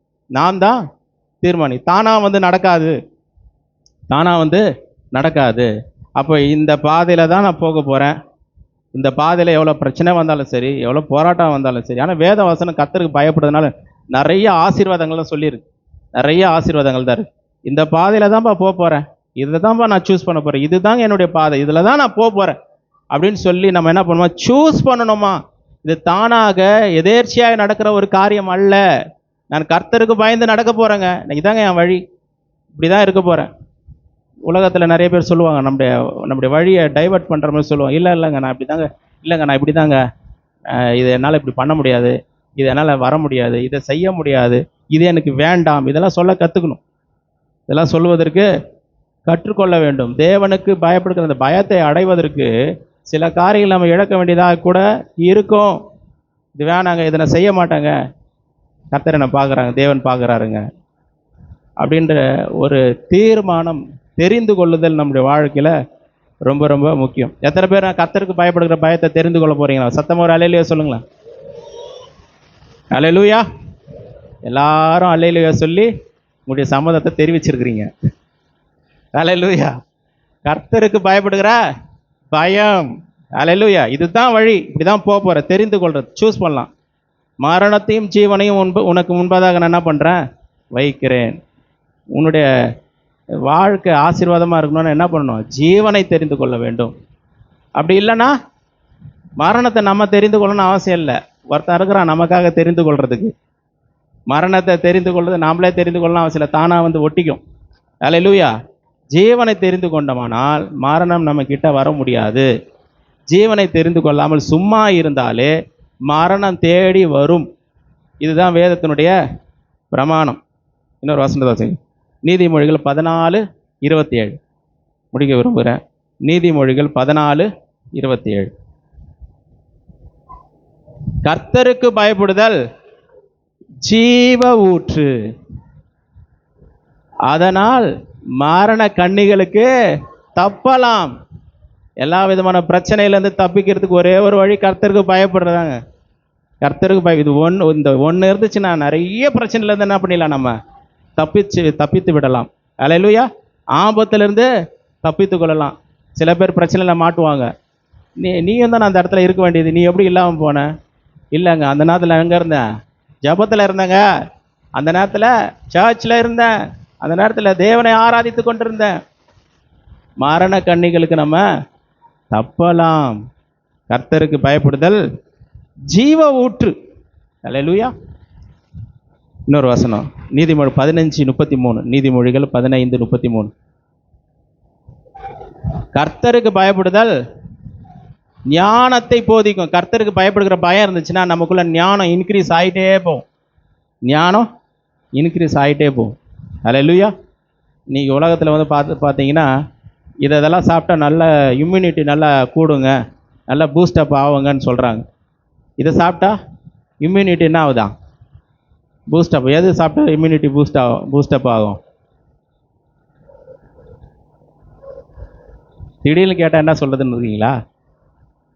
தானாக நடக்காது. அப்போ இந்த பாதையில் தான் நான் போக போகிறேன். இந்த பாதையில் எவ்வளோ பிரச்சனை வந்தாலும் சரி, எவ்வளோ போராட்டம் வந்தாலும் சரி. ஆனால் வேத வசனம் கர்த்தருக்கு பயப்படுறதுனால நிறைய ஆசீர்வாதங்கள்லாம் சொல்லியிருக்கு. நிறைய ஆசீர்வாதங்கள் தான் இருக்குது. இந்த பாதையில் தான்ப்பா போக போகிறேன், இதில் தான்ப்பா நான் சூஸ் பண்ண போகிறேன், இதுதாங்க என்னுடைய பாதை, இதில் தான் நான் போக போகிறேன் அப்படின்னு சொல்லி நம்ம என்ன பண்ணுவோம், சூஸ் பண்ணணுமா. இது தானாக எதேர்ச்சியாக நடக்கிற ஒரு காரியம் அல்ல. நான் கர்த்தருக்கு பயந்து நடக்க போகிறேங்க, இதாங்க என் வழி, இப்படி தான் இருக்க போகிறேன். உலகத்தில் நிறைய பேர் சொல்லுவாங்க, நம்முடைய வழியை டைவர்ட் பண்ணுற மாதிரி சொல்லுவாங்க. இல்லைங்க நான் இப்படி தாங்க, இது என்னால் இப்படி பண்ண முடியாது, இது என்னால் வர முடியாது, இதை செய்ய முடியாது, இது எனக்கு வேண்டாம், இதெல்லாம் சொல்ல கற்றுக்கணும். இதெல்லாம் சொல்வதற்கு கற்றுக்கொள்ள வேண்டும். தேவனுக்கு பயப்படுகிற அந்த பயத்தை அடைவதற்கு சில காரியங்கள் நம்ம இழக்க வேண்டியதாக கூட இருக்கும். இது வேணாங்க, இதை நான் செய்ய மாட்டாங்க, கர்த்தர் என்னை பார்க்குறாங்க, தேவன் பார்க்குறாருங்க அப்படின்ற ஒரு தீர்மானம், தெரிந்து கொள்ளுதல் நம்முடைய வாழ்க்கையில் ரொம்ப ரொம்ப முக்கியம். எத்தனை பேர் கர்த்தருக்கு பயப்படுகிற பயத்தை தெரிந்து கொள்ள போறீங்களா? சத்தமாக ஒரு அல்லேலூயா சொல்லுங்களேன். அல்லேலூயா. எல்லாரும் அல்லேலூயா சொல்லி உங்களுடைய சம்மதத்தை தெரிவிச்சிருக்கிறீங்க. அல்லேலூயா. கர்த்தருக்கு பயப்படுகிற பயம். அல்லேலூயா. இதுதான் வழி. இப்படிதான் போற தெரிந்து கொள்றது. சூஸ் பண்ணலாம். மரணத்தையும் ஜீவனையும் உனக்கு முன்பதாக நான் என்ன பண்ணுறேன்? வைக்கிறேன். உன்னுடைய வாழ்க்கை ஆசீர்வாதமாக இருக்கணும்னு என்ன பண்ணணும்? ஜீவனை தெரிந்து கொள்ள வேண்டும். அப்படி இல்லைன்னா மரணத்தை நம்ம தெரிந்து கொள்ளணும்னு அவசியம் இல்லை. ஒருத்தன் இருக்கிறான் நமக்காக தெரிந்து கொள்றதுக்கு. மரணத்தை தெரிந்து கொள்வது நாமளே தெரிந்து கொள்ளணும் அவசியம் இல்லை, தானாக வந்து ஒட்டிக்கும். அல்லேலூயா. ஜீவனை தெரிந்து கொண்டோமானால் மரணம் நம்ம கிட்ட வர முடியாது. ஜீவனை தெரிந்து கொள்ளாமல் சும்மா இருந்தாலே மரணம் தேடி வரும். இதுதான் வேதத்தினுடைய பிரமாணம். இன்னொரு வசனத்தை நீதிமொழிகள் 14:27 முடிக்க விரும்புகிறேன். நீதிமொழிகள் 14:27. கர்த்தருக்கு பயப்படுதல் ஜீவ ஊற்று, அதனால் மரண கண்ணிகளுக்கு தப்பலாம். எல்லா விதமான பிரச்சனையிலேருந்து தப்பிக்கிறதுக்கு ஒரே ஒரு வழி கர்த்தருக்கு பயப்படுறதாங்க. கர்த்தருக்கு இது இந்த ஒன்று இருந்துச்சுன்னா நிறைய பிரச்சனையிலேருந்து என்ன பண்ணிடலாம்? நம்ம தப்பித்து விடலாம். அல்லேலூயா. ஆபத்திலிருந்து தப்பித்து கொள்ளலாம். சில பேர் பிரச்சனையில் மாட்டுவாங்க. நீயும் தான் அந்த இடத்துல இருக்க வேண்டியது, நீ எப்படி இல்லாமல் போன? இல்லைங்க, அந்த நேரத்தில் எங்கே இருந்தேன்? ஜபத்தில் இருந்தேங்க. அந்த நேரத்தில் சர்ச்சில் இருந்தேன். அந்த நேரத்தில் தேவனை ஆராதித்து கொண்டிருந்தேன். மரண கண்ணிகளுக்கு நம்ம தப்பலாம். கர்த்தருக்கு பயப்படுதல் ஜீவ ஊற்று. அல்லேலூயா. இன்னொரு வசனம் நீதிமொழி 15:33. நீதிமொழிகள் 15:33. கர்த்தருக்கு பயப்படுதல் ஞானத்தை போதிக்கும். கர்த்தருக்கு பயப்படுகிற பயம் இருந்துச்சுன்னா நமக்குள்ள ஞானம் இன்க்ரீஸ் ஆகிட்டே போகும். ஞானம் இன்க்ரீஸ் ஆகிட்டே போகும். அல்லேலூயா. இன்னைக்கு உலகத்தில் வந்து பார்த்தீங்கன்னா இதெல்லாம் சாப்பிட்டா நல்ல இம்யூனிட்டி நல்லா கூடுங்க, நல்லா பூஸ்டப் ஆகுங்கன்னு சொல்கிறாங்க. இதை சாப்பிட்டா இம்யூனிட்டி என்ன ஆகுதான்? பூஸ்டப். எது சாப்பிட்டா இம்யூனிட்டி பூஸ்டப் ஆகும்? திடீர்னு கேட்டால் என்ன சொல்கிறதுன்னு இருக்கீங்களா?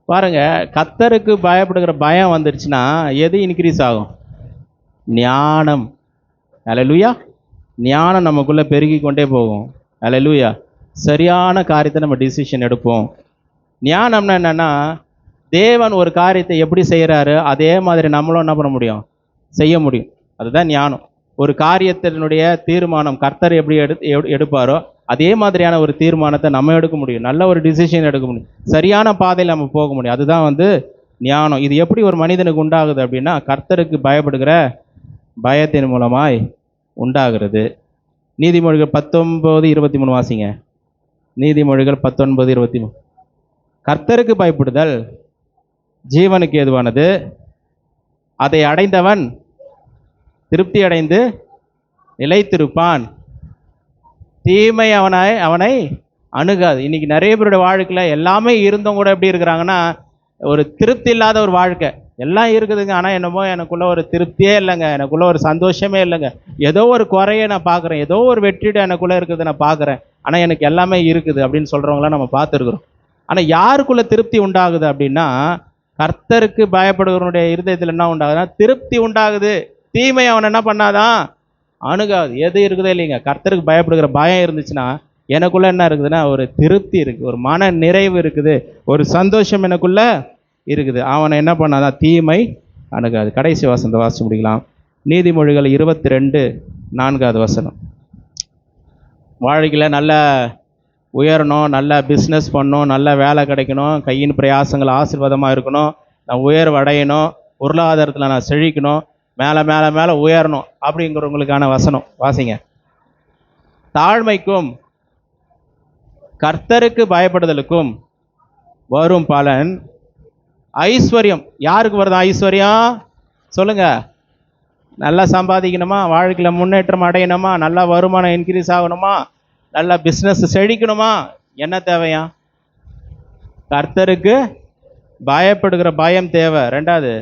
பாருங்கள், கர்த்தருக்கு பயப்படுகிற பயம் வந்துடுச்சுன்னா எது இன்க்ரீஸ் ஆகும்? ஞானம். அல்லேலூயா. ஞானம் நமக்குள்ளே பெருகி கொண்டே போகும். அல்லேலூயா. சரியான காரியத்தை நம்ம டிசிஷன் எடுப்போம். ஞானம்னா என்னென்னா, தேவன் ஒரு காரியத்தை எப்படி செய்கிறாரு அதே மாதிரி நம்மளும் என்ன பண்ண முடியும்? செய்ய முடியும். அதுதான் ஞானம். ஒரு காரியத்தினுடைய தீர்மானம் கர்த்தர் எப்படி எடுப்பாரோ அதே மாதிரியான ஒரு தீர்மானத்தை நம்ம எடுக்க முடியும். நல்ல ஒரு டிசிஷன் எடுக்க முடியும். சரியான பாதையில் நம்ம போக முடியும். அதுதான் வந்து ஞானம். இது எப்படி ஒரு மனிதனுக்கு உண்டாகுது அப்படின்னா, கர்த்தருக்கு பயப்படுகிற பயத்தின் மூலமாய் உண்டாகிறது. நீதிமொழிகள் 19:23 வாசிங்க. நீதிமொழிகள் 19:23. கர்த்தருக்கு பயப்படுதல் ஜீவனுக்கு ஏதுவானது, அதை அடைந்தவன் திருப்தி அடைந்து நிலைத்திருப்பான். தீமை அவனை அணுகாது. இன்னைக்கு நிறைய பேருடைய வாழ்க்கையில் எல்லாமே இருந்தவங்க கூட எப்படி இருக்கிறாங்கன்னா, ஒரு திருப்தி இல்லாத ஒரு வாழ்க்கை. எல்லாம் இருக்குதுங்க, ஆனால் என்னமோ எனக்குள்ள ஒரு திருப்தியே இல்லைங்க, எனக்குள்ள ஒரு சந்தோஷமே இல்லைங்க, ஏதோ ஒரு குறையை நான் பார்க்குறேன், ஏதோ ஒரு வெற்றிட எனக்குள்ளே இருக்குது நான் பார்க்குறேன், ஆனால் எனக்கு எல்லாமே இருக்குது அப்படின்னு சொல்கிறவங்களாம் நம்ம பார்த்துருக்குறோம். ஆனால் யாருக்குள்ளே திருப்தி உண்டாகுது அப்படின்னா, கர்த்தருக்கு பயப்படுகிறவனுடைய இருதயத்தில் என்ன உண்டாகுதுன்னா திருப்தி உண்டாகுது. தீமை அவன் என்ன பண்ணாதான்? அணுகாது. எது இருக்குதோ இல்லைங்க, கர்த்தருக்கு பயப்படுகிற பயம் இருந்துச்சுன்னா எனக்குள்ளே என்ன இருக்குதுன்னா ஒரு திருப்தி இருக்குது, ஒரு மன நிறைவு இருக்குது, ஒரு சந்தோஷம் எனக்குள்ளே இருக்குது. அவனை என்ன பண்ணாதான்? தீமை அணுகாது. கடைசி வசனத்தை வாசிச்சு முடிக்கலாம். நீதிமொழிகள் 22:4 வாழ்க்கையில் நல்ல உயரணும், நல்ல பிஸ்னஸ் பண்ணணும், நல்ல வேலை கிடைக்கணும், கையின் பிரயாசங்கள் ஆசீர்வாதமாக இருக்கணும், நான் உயர்வு அடையணும், பொருளாதாரத்தில் நான் செழிக்கணும், மேலே மேலே மேலே உயரணும் அப்படிங்கிறவங்களுக்கான வசனம் வாசிங்க. தாழ்மைக்கும் கர்த்தருக்கு பயப்படுதலுக்கும் வரும் பலன் ஐஸ்வர்யம். யாருக்கு வருது ஐஸ்வர்யம்? சொல்லுங்க. நல்லா சம்பாதிக்கணுமா, வாழ்க்கையில் முன்னேற்றம் அடையணுமா, நல்லா வருமானம் இன்க்ரீஸ் ஆகணுமா, நல்லா பிஸ்னஸ் செழிக்கணுமா, என்ன தேவையா? கர்த்தருக்கு பயப்படுகிற பயம் தேவை. ரெண்டாவது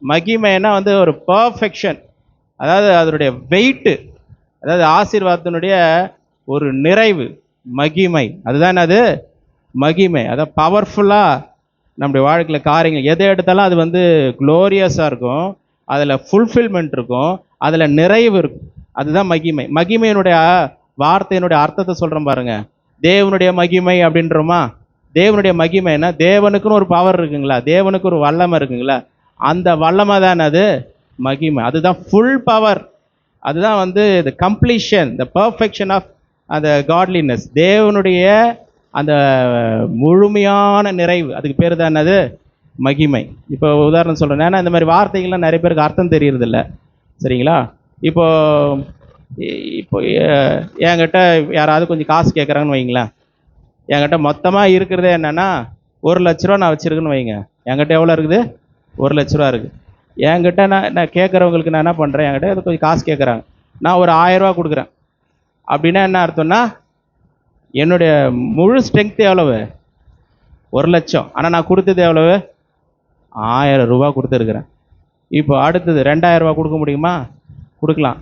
மகிமைன்னா வந்து ஒரு பர்ஃபெக்ஷன், அதாவது அதனுடைய வெயிட்டு, அதாவது ஆசீர்வாதத்தினுடைய ஒரு நிறைவு, மகிமை. அதுதான் அது மகிமை. அதாவது பவர்ஃபுல்லாக நம்முடைய வாழ்க்கையில் காரியங்கள் எதை எடுத்தாலும் அது வந்து குளோரியஸாக இருக்கும், அதில் ஃபுல்ஃபில்மெண்ட் இருக்கும், அதில் நிறைவு இருக்கும். அதுதான் மகிமை. மகிமையினுடைய வார்த்தையினுடைய அர்த்தத்தை சொல்கிறோம் பாருங்க. தேவனுடைய மகிமை அப்படின்றோமா? தேவனுடைய மகிமைன்னா தேவனுக்குன்னு ஒரு பவர் இருக்குங்களா, தேவனுக்கு ஒரு வல்லமை இருக்குங்களா, அந்த வல்லமை தான் அது மகிமை. அதுதான் ஃபுல் பவர். அதுதான் வந்து the completion, the perfection of அந்த காட்லினஸ். தேவனுடைய அந்த முழுமையான நிறைவு, அதுக்கு பேர் தான் என்னது? மகிமை. இப்போ உதாரணம் சொல்கிறேன். ஏன்னா இந்த மாதிரி வார்த்தைகள்லாம் நிறைய பேருக்கு அர்த்தம் தெரியறதில்ல, சரிங்களா? இப்போ இப்போ என்கிட்ட யாராவது கொஞ்சம் காசு கேட்குறாங்கன்னு வைங்களேன். என்கிட்ட மொத்தமாக இருக்கிறதே என்னென்னா 1,00,000 நான் வச்சுருக்கேன்னு வைங்க. என்கிட்ட எவ்வளோ இருக்குது? 1,00,000 இருக்குது. என்கிட்ட நான் கேட்குறவங்களுக்கு நான் என்ன பண்ணுறேன், என்கிட்ட அது கொஞ்சம் காசு கேட்குறாங்க, நான் ஒரு 1000 கொடுக்குறேன். அப்படின்னா என்ன அர்த்தம்னா, என்னுடைய முழு ஸ்ட்ரென்த் எவ்வளவு? 1,00,000. ஆனால் நான் கொடுத்தது எவ்வளவு? 1000 ரூபா கொடுத்துருக்குறேன். இப்போ அடுத்தது 2000 ரூபா கொடுக்க முடியுமா? கொடுக்கலாம்.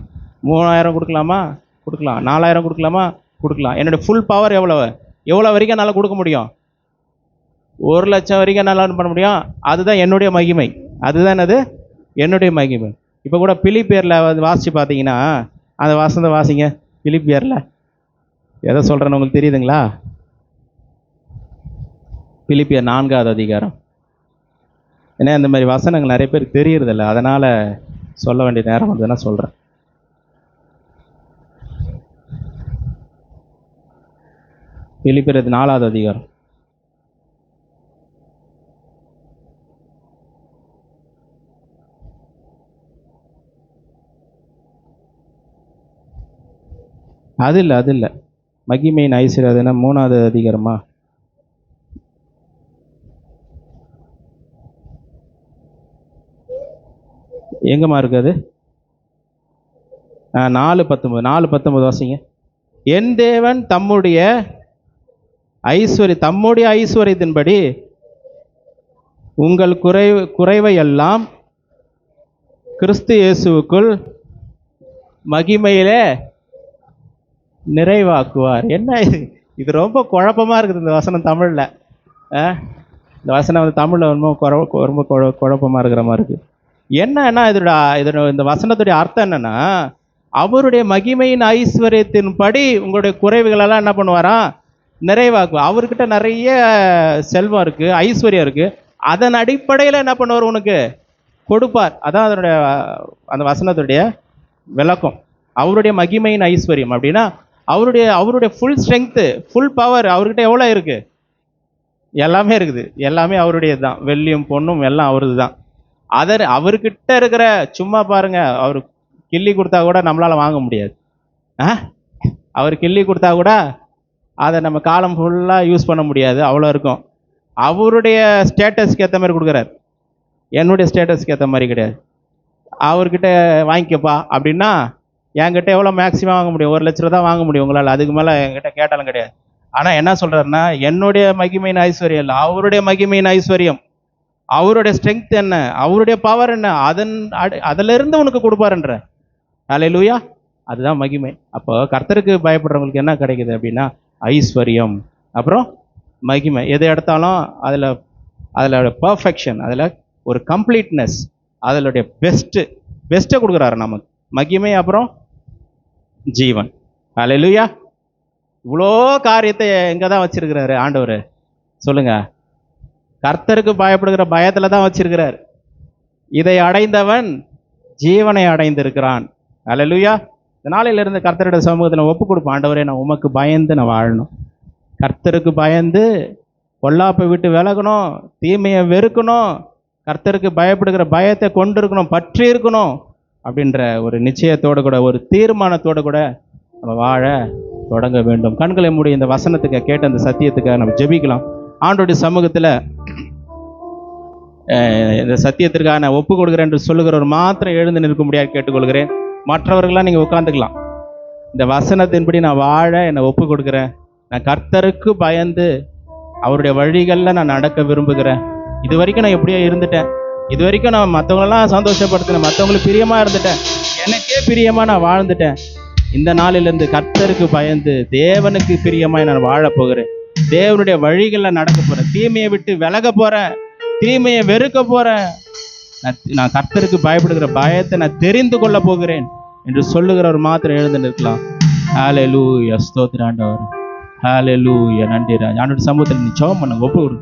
3000 கொடுக்கலாமா? கொடுக்கலாம். 4000 கொடுக்கலாமா? கொடுக்கலாம். என்னுடைய ஃபுல் பவர் எவ்வளவு? எவ்வளோ வரைக்கும் என்னால் கொடுக்க முடியும்? 1,00,000 வரைக்கும் என்னால் பண்ண முடியும். அதுதான் என்னுடைய மகிமை. அதுதான் அது என்னுடைய மகிமை. இப்போ கூட பிலிப்பியரில் வாசித்து பார்த்தீங்கன்னா, அந்த வசனத்தை வாசிங்க. பிலிப்பியரில் எதை சொல்கிறேன்னு உங்களுக்கு தெரியுதுங்களா? பிலிப்பியர் 4வது அதிகாரம். ஏன்னா இந்த மாதிரி வசனங்கள் நிறைய பேருக்கு தெரியறதில்ல, அதனால் சொல்ல வேண்டிய நேரம் வந்ததுன்னா சொல்கிறேன். பிலிப்பியர் 4வது அதிகாரம். அது இல்லை மகிமையின் ஐஸ்வர்யம். அது என்ன 3வது அதிகாரமா? எங்கம்மா இருக்கு அது? 4:19 வாசிங்க. என் தேவன் தம்முடைய ஐஸ்வர்யத்தின்படி உங்கள் குறைவை எல்லாம் கிறிஸ்து இயேசுவுக்குள் மகிமையிலே நிறைவாக்குவார். என்ன இது ரொம்ப குழப்பமாக இருக்குது இந்த வசனம் தமிழில். இந்த வசனம் வந்து தமிழில் ரொம்ப குழப்பமாக இருக்கிற மாதிரி இருக்குது. என்னன்னா இந்த வசனத்துடைய அர்த்தம் என்னன்னா, அவருடைய மகிமையின் ஐஸ்வர்யத்தின்படி உங்களுடைய குறைவுகளெல்லாம் என்ன பண்ணுவாராம்? நிறைவாக்குவார். அவர்கிட்ட நிறைய செல்வம் இருக்குது, ஐஸ்வர்யம் இருக்குது. அதன் அடிப்படையில் என்ன பண்ணுவார்? உனக்கு கொடுப்பார். அதான் அதனுடைய அந்த வசனத்துடைய விளக்கம். அவருடைய மகிமையின் ஐஸ்வர்யம் அப்படின்னா அவருடைய ஃபுல் ஸ்ட்ரென்த்து, ஃபுல் பவர் அவர்கிட்ட எவ்வளோ இருக்குது? எல்லாமே இருக்குது. எல்லாமே அவருடையது தான். வெள்ளியும் பொண்ணும் எல்லாம் அவரது தான். அவர்கிட்ட இருக்கிற, சும்மா பாருங்க, அவர் கிள்ளி கொடுத்தா கூட நம்மளால் வாங்க முடியாது. அவர் கிள்ளி கொடுத்தா கூட அதை நம்ம காலம் ஃபுல்லாக யூஸ் பண்ண முடியாது, அவ்வளோ இருக்கும். அவருடைய ஸ்டேட்டஸ்க்கு ஏற்ற மாதிரி கொடுக்குறாரு, என்னுடைய ஸ்டேட்டஸ்க்கு ஏற்ற மாதிரி கிடையாது. அவர்கிட்ட வாங்கிக்கப்பா அப்படின்னா என்கிட்ட எவ்வளோ மேக்ஸிமம் வாங்க முடியும்? 1,00,000 தான் வாங்க முடியும் உங்களால். அதுக்கு மேலே என்கிட்ட கேட்டாலும் கிடையாது. ஆனால் என்ன சொல்கிறாருன்னா, என்னுடைய மகிமையின் ஐஸ்வர்யம் இல்லை, அவருடைய மகிமையின் ஐஸ்வர்யம். அவருடைய ஸ்ட்ரென்த் என்ன, அவருடைய பவர் என்ன, அதிலிருந்து உனக்கு கொடுப்பாருன்ற. அல்லேலூயா. அதுதான் மகிமை. அப்போ கர்த்தருக்கு பயப்படுறவங்களுக்கு என்ன கிடைக்குது அப்படின்னா ஐஸ்வர்யம், அப்புறம் மகிமை. எதை எடுத்தாலும் அதில் பர்ஃபெக்ஷன், அதில் ஒரு கம்ப்ளீட்னஸ், அதிலுடைய பெஸ்ட்டை கொடுக்குறாரு நமக்கு. மகிமை, அப்புறம் ஜீவன். அல்லேலூயா. இவ்வளோ காரியத்தை எங்கே தான் வச்சிருக்கிறாரு ஆண்டவர்? சொல்லுங்க. கர்த்தருக்கு பயப்படுகிற பயத்தில் தான் வச்சிருக்கிறார். இதை அடைந்தவன் ஜீவனை அடைந்திருக்கிறான். அல்லேலூயா. இந்த நாளிலிருந்து கர்த்தருடைய சமூகத்தில் ஒப்பு கொடுப்போம். ஆண்டவரே, நான் உமக்கு பயந்து நான் வாழணும். கர்த்தருக்கு பயந்து பொல்லாப்பை விட்டு விலகணும், தீமையை வெறுக்கணும், கர்த்தருக்கு பயப்படுகிற பயத்தை கொண்டு இருக்கணும், பற்றி இருக்கணும் அப்படின்ற ஒரு நிச்சயத்தோடு கூட, ஒரு தீர்மானத்தோடு கூட நம்ம வாழ தொடங்க வேண்டும். கண்களை மூடி இந்த வசனத்துக்கு கேட்ட அந்த சத்தியத்துக்காக நம்ம ஜெபிக்கலாம். ஆண்டவருடைய சமூகத்தில் இந்த சத்தியத்திற்காக நான் ஒப்பு கொடுக்குறேன் என்று சொல்லுகிறவர் மாத்திரம் எழுந்து நிற்க முடியாது கேட்டுக்கொள்கிறேன். மற்றவர்கள்லாம் நீங்கள் உட்காந்துக்கலாம். இந்த வசனத்தின்படி நான் வாழ என்னை ஒப்பு கொடுக்குறேன். நான் கர்த்தருக்கு பயந்து அவருடைய வழிகளில் நான் நடக்க விரும்புகிறேன். இது வரைக்கும் நான் எப்படியோ இருந்துட்டேன், இது வரைக்கும் நான் மற்றவங்களெல்லாம் சந்தோஷப்படுத்தினேன், மற்றவங்களுக்கு பிரியமாக இருந்துட்டேன், எனக்கே பிரியமாக நான் வாழ்ந்துட்டேன். இந்த நாளிலிருந்து கர்த்தருக்கு பயந்து தேவனுக்கு பிரியமாய் நான் வாழ போகிறேன். தேவனுடைய வழிகளில் நடக்க போகிறேன். தீமையை விட்டு விலக போகிறேன். தீமையை வெறுக்க போறேன், நான் கர்த்தருக்கு பயப்படுகிற பயத்தை நான் தெரிந்து கொள்ள போகிறேன் என்று சொல்லுகிறவர் மாத்திரம் எழுந்து நிற்கலாம். ஹல்லேலூயா, ஸ்தோத்திரம் ஆண்டவர். ஹல்லேலூயா, நன்றி ராஜா. ஆண்டவருடைய சமூகத்தில் நீ ஜெபம் பண்ணுங்க, ஒப்பு கொடு.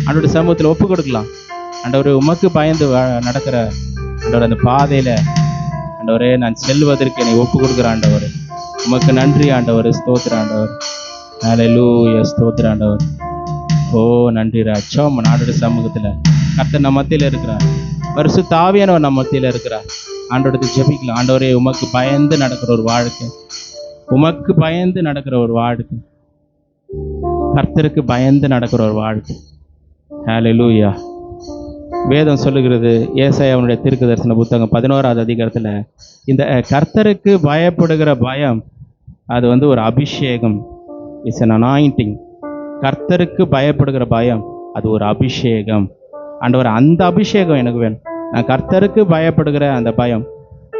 ஆண்டவருடைய சமூகத்தில் ஒப்பு கொடுக்கலாம். ஆண்டவரே, உமக்கு பயந்து நடக்கிற ஆண்டவர் அந்த பாதையில ஆண்டவரே நான் செல்வதற்கு என்னை ஒப்பு கொடுக்குற ஆண்டவர். உமக்கு நன்றி ஆண்டவர், ஸ்தோத்திரம் ஆண்டவர். ஹல்லேலூயா, ஸ்தோத்திரம் ஆண்டவர். ஓ நன்றி ராஜா. ஆண்டவருடைய சமூகத்தில் கர்த்தர் நம்ம மத்தியில் இருக்கிறார், பரிசுத்த ஆவியானவர் நம்ம மத்தியில் இருக்கிறார். ஆண்டவருக்கு ஜெபிக்கலாம். ஆண்டவரே, உமக்கு பயந்து நடக்கிற ஒரு வாழ்க்கை, உமக்கு பயந்து நடக்கிற ஒரு வாழ்க்கை, கர்த்தருக்கு பயந்து நடக்கிற ஒரு வாழ்க்கை. ஹல்லேலூயா. வேதம் சொல்லுகிறது, ஏசாயாவுடைய தீர்க்க தரிசன புத்தகம் 11வது அதிகாரத்தில், இந்த கர்த்தருக்கு பயப்படுகிற பயம் அது ஒரு அபிஷேகம், இட்ஸ் an anointing. கர்த்தருக்கு பயப்படுகிற பயம் அது ஒரு அபிஷேகம். ஆண்டவர், அந்த அபிஷேகம் எனக்கு வேணும். நான் கர்த்தருக்கு பயப்படுகிற அந்த பயம்,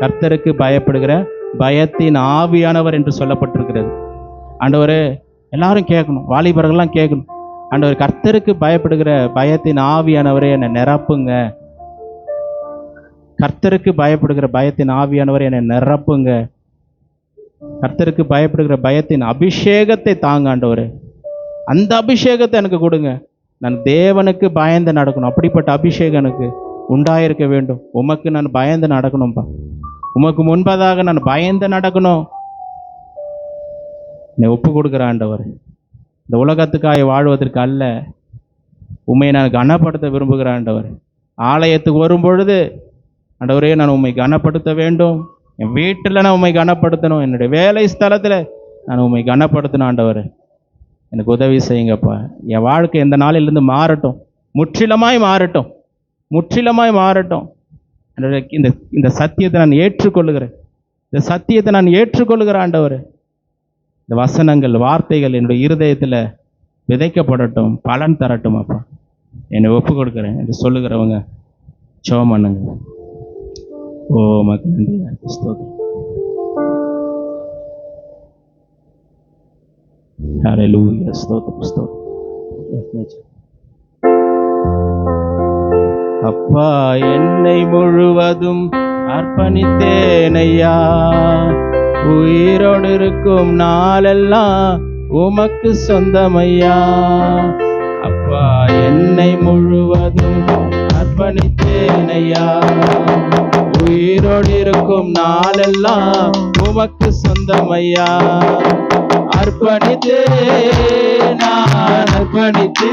கர்த்தருக்கு பயப்படுகிற பயத்தின் ஆவியானவர் என்று சொல்லப்பட்டிருக்கிறது. ஆண்டவரே, எல்லாரும் கேட்கணும், வாலிபர்கள்லாம் கேட்கணும். ஆண்டவர், கர்த்தருக்கு பயப்படுகிற பயத்தின் ஆவியானவரே என்னை நிரப்புங்க. கர்த்தருக்கு பயப்படுகிற பயத்தின் ஆவியானவரே என்னை நிரப்புங்க. கர்த்தருக்கு பயப்படுகிற பயத்தின் அபிஷேகத்தை தாங்க ஆண்டவரே. அந்த அபிஷேகத்தை எனக்கு கொடுங்க. நான் தேவனுக்கு பயந்து நடக்கணும். அப்படிப்பட்ட அபிஷேகம் எனக்கு உண்டாயிருக்க வேண்டும். உமக்கு நான் பயந்து நடக்கணும்பா. உமக்கு முன்பதாக நான் பயந்து நடக்கணும். என்னை ஒப்பு கொடுக்குற ஆண்டவர், இந்த உலகத்துக்காக வாழ்வதற்கு அல்ல, உண்மையை நான் கனப்படுத்த விரும்புகிற ஆண்டவர். ஆலயத்துக்கு வரும் பொழுது ஆண்டவரே, நான் உண்மை கனப்படுத்த வேண்டும். என் வீட்டில் நான் உண்மை கனப்படுத்தணும். என்னுடைய வேலை ஸ்தலத்தில் நான் உண்மை கனப்படுத்தணும். ஆண்டவர், எனக்கு உதவி செய்யுங்கப்பா. என் வாழ்க்கை இந்த நாளிலிருந்து மாறட்டும், முற்றிலுமாய் மாறட்டும், முற்றிலுமாய் மாறட்டும். இந்த சத்தியத்தை நான் ஏற்றுக்கொள்ளுகிறேன். இந்த சத்தியத்தை நான் ஏற்றுக்கொள்ளுகிறேன் ஆண்டவர். இந்த வசனங்கள், வார்த்தைகள் என்னுடைய இருதயத்தில் விதைக்கப்படட்டும், பலன் தரட்டும். அப்பா, என்னை ஒப்பு கொடுக்குறேன் என்று சொல்லுகிறவங்க ஜெபம் பண்ணுங்க. ஓ மக்கள் நன்றி, ஸ்தோத்திரம். ஹல்லேலூயா, ஸ்தோத்திரம், ஸ்தோத்திரம். அப்பா, என்னை முழுவதும் அர்ப்பணித்தேன் ஐயா. உயிரோடு இருக்கும் நாளெல்லாம் உமக்கு சொந்தமையா. அப்பா, என்னை முழுவதும் அர்ப்பணித்தேன் ஐயா. உயிரோடு இருக்கும் நாளெல்லாம் உமக்கு சொந்தமையா. அர்ப்பணித்தே நான் அர்ப்பணித்தே,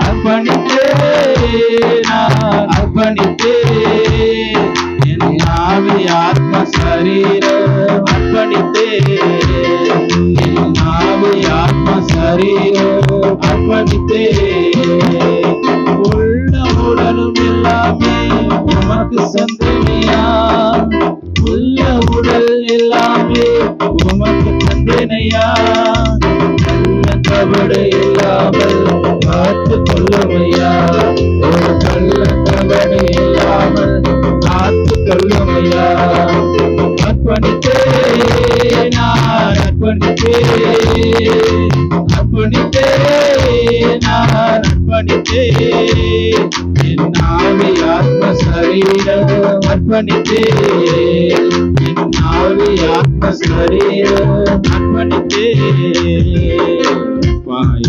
அர்ப்பணித்தே நான் அர்ப்பணித்தே. என் ஆவி ஆத்ம சரீரம் அர்ப்பணித்தே, என் ஆவி ஆத்ம சரீரம் அர்ப்பணித்தே. உள்ள உடலும் எல்லாமே உமக்கு சொந்தமையா. உள்ள உடல் எல்லாமே உமக்கு தந்தனையா. நல்ல கபடு இல்லாமல் காத்து கொள்ளுமையா. ஒரு கள்ள கபடு இல்லாமல் காத்து கொள்ளுமையா. அர்ப்பணித்தே நான் அர்ப்பணித்தே, அர்ப்பணித்தே நான் அர்ப்பணித்தே. என் ஆவி ஆத்ம சரீரம் அர்ப்பணித்தே, என் ஆவி ஆத்ம சரீரம் அர்ப்பணித்தே.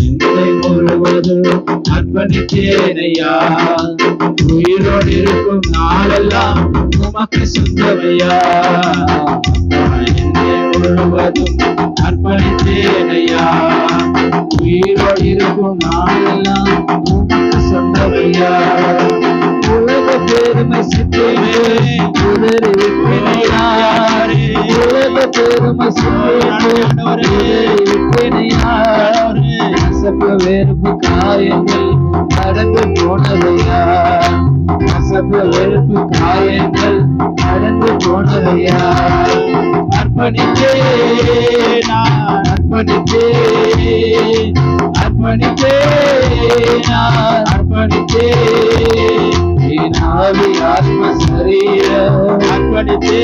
என்னை முழுவதும் அர்ப்பணித்தேனையா. உயிரோடு இருக்கும் நாளெல்லாம் உமக்கு சொந்தமையா. என்னை முழுவதும் அர்ப்பணித்தேனையா. உயிரோடு இருக்கும் நாளெல்லாம் உமக்கு சொந்தமையா. உலக பெருமை சித்தேனே உதறி விட்டேனையா. உலக பெருமை சித்தேனே உதறி விட்டேனையா. கசப்பு வெறுப்பு காயங்கள் நடந்து போனதையா. கசப்பு வெறுப்பு காயங்கள் நடந்து போனதையா. அர்ப்பணித்தே நான் அர்ப்பணித்தே, அர்ப்பணித்தே நான் அர்ப்பணித்தே. என் ஆவி ஆத்ம சரீரம் அர்ப்பணித்தே,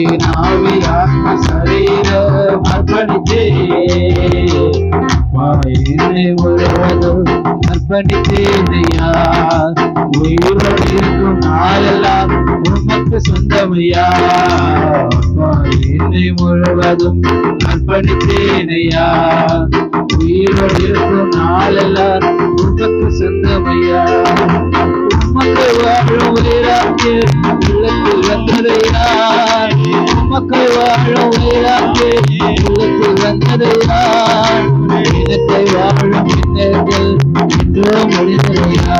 என் ஆவி ஆத்ம சரீரம் அர்ப்பணித்தேன். என்னை முழுவதும் அர்ப்பணித்தேனையா. உயிரோடு இருக்கும் நாளெல்லாம் உமக்கு சொந்தமையா. என்னை முழுவதும் அர்ப்பணித்தேனையா. உயிரோடு இருக்கும் நாளெல்லாம் உமக்கு சொந்தமையா. உமக்கு வாழும் உயிராக்கி உள்ளத்தில் வந்ததையா. உமக்கு வாழும் உயிராக்கி உள்ளத்தில் வந்ததையா. எனக்கு வாழும் பின்னர்கள் என்றோ முடிந்ததையா.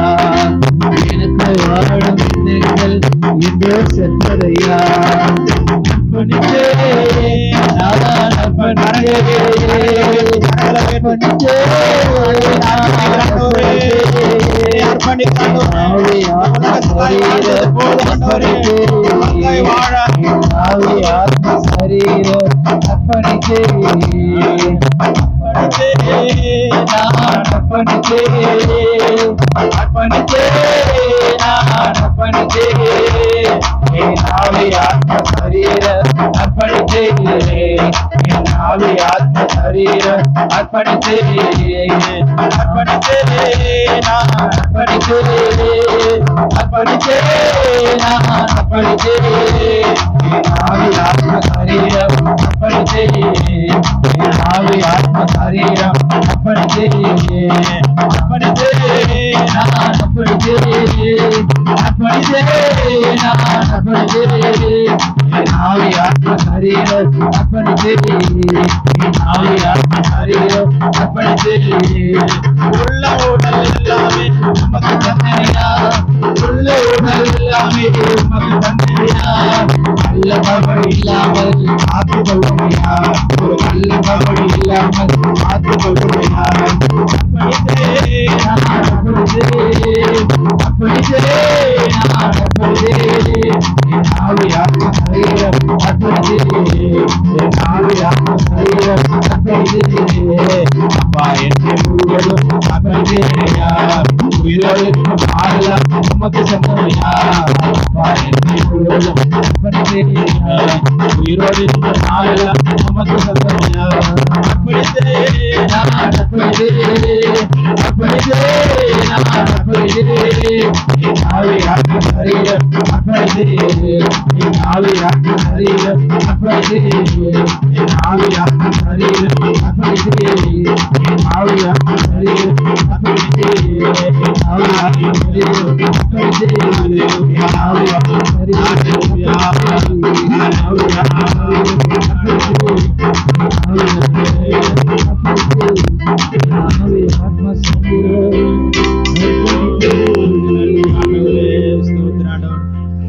எனக்கு வாழும் பின்னர்கள் என்றோ சென்றதையா.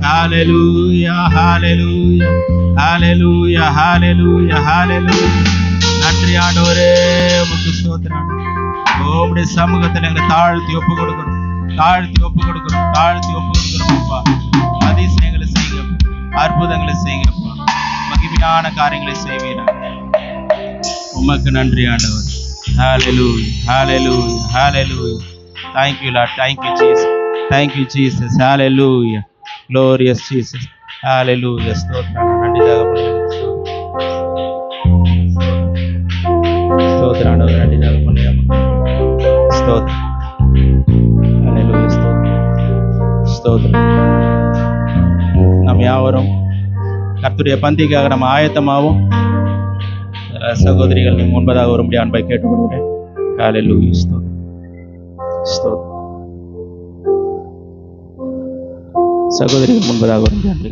Hallelujah, hallelujah, hallelujah, hallelujah, hallelujah. நன்றி ஆண்டவரே, உமக்கு ஸ்தோத்திரம். உம்முடைய சமூகத்தில் எங்களை தாழ்த்தி ஒப்பு கொடுக்கிறோம், தாழ்த்தி ஒப்பு கொடுக்கிறோம், தாழ்த்தி ஒப்பு கொடுக்கிறோம். அப்பா, அதிசயங்களை செய்யுங்க, அற்புதங்களை செய்யுங்கப்பா, மகிமையான காரியங்களை செய்வீராக. உமக்கு நன்றி ஆண்டவர். Hallelujah, hallelujah, hallelujah. Thank you Lord, thank you Jesus, thank you Jesus. Hallelujah, glorious Jesus. Hallelujah. ஸ்தோத்திரம். நன்றி தகப்பனே, ஸ்தோத்திரம் ஆண்டவரே, நன்றி தகப்பனே, ஸ்தோத்திரம். Hallelujah, ஸ்தோத்திரம், ஸ்தோத்திரம். நாம் யாவரும் கர்த்தருடைய பந்திக்காக நம்ம ஆயத்தமாகவும் சகோதரிகள் முன்பதாக வரும்படி அன்பை கேட்டுக்கொள்கிறேன். ஹல்லேலூயா, ஸ்தோத்திரம், ஸ்தோத்திரம். சகோதரிகள் முன்பதாக வரும்படி அன்பை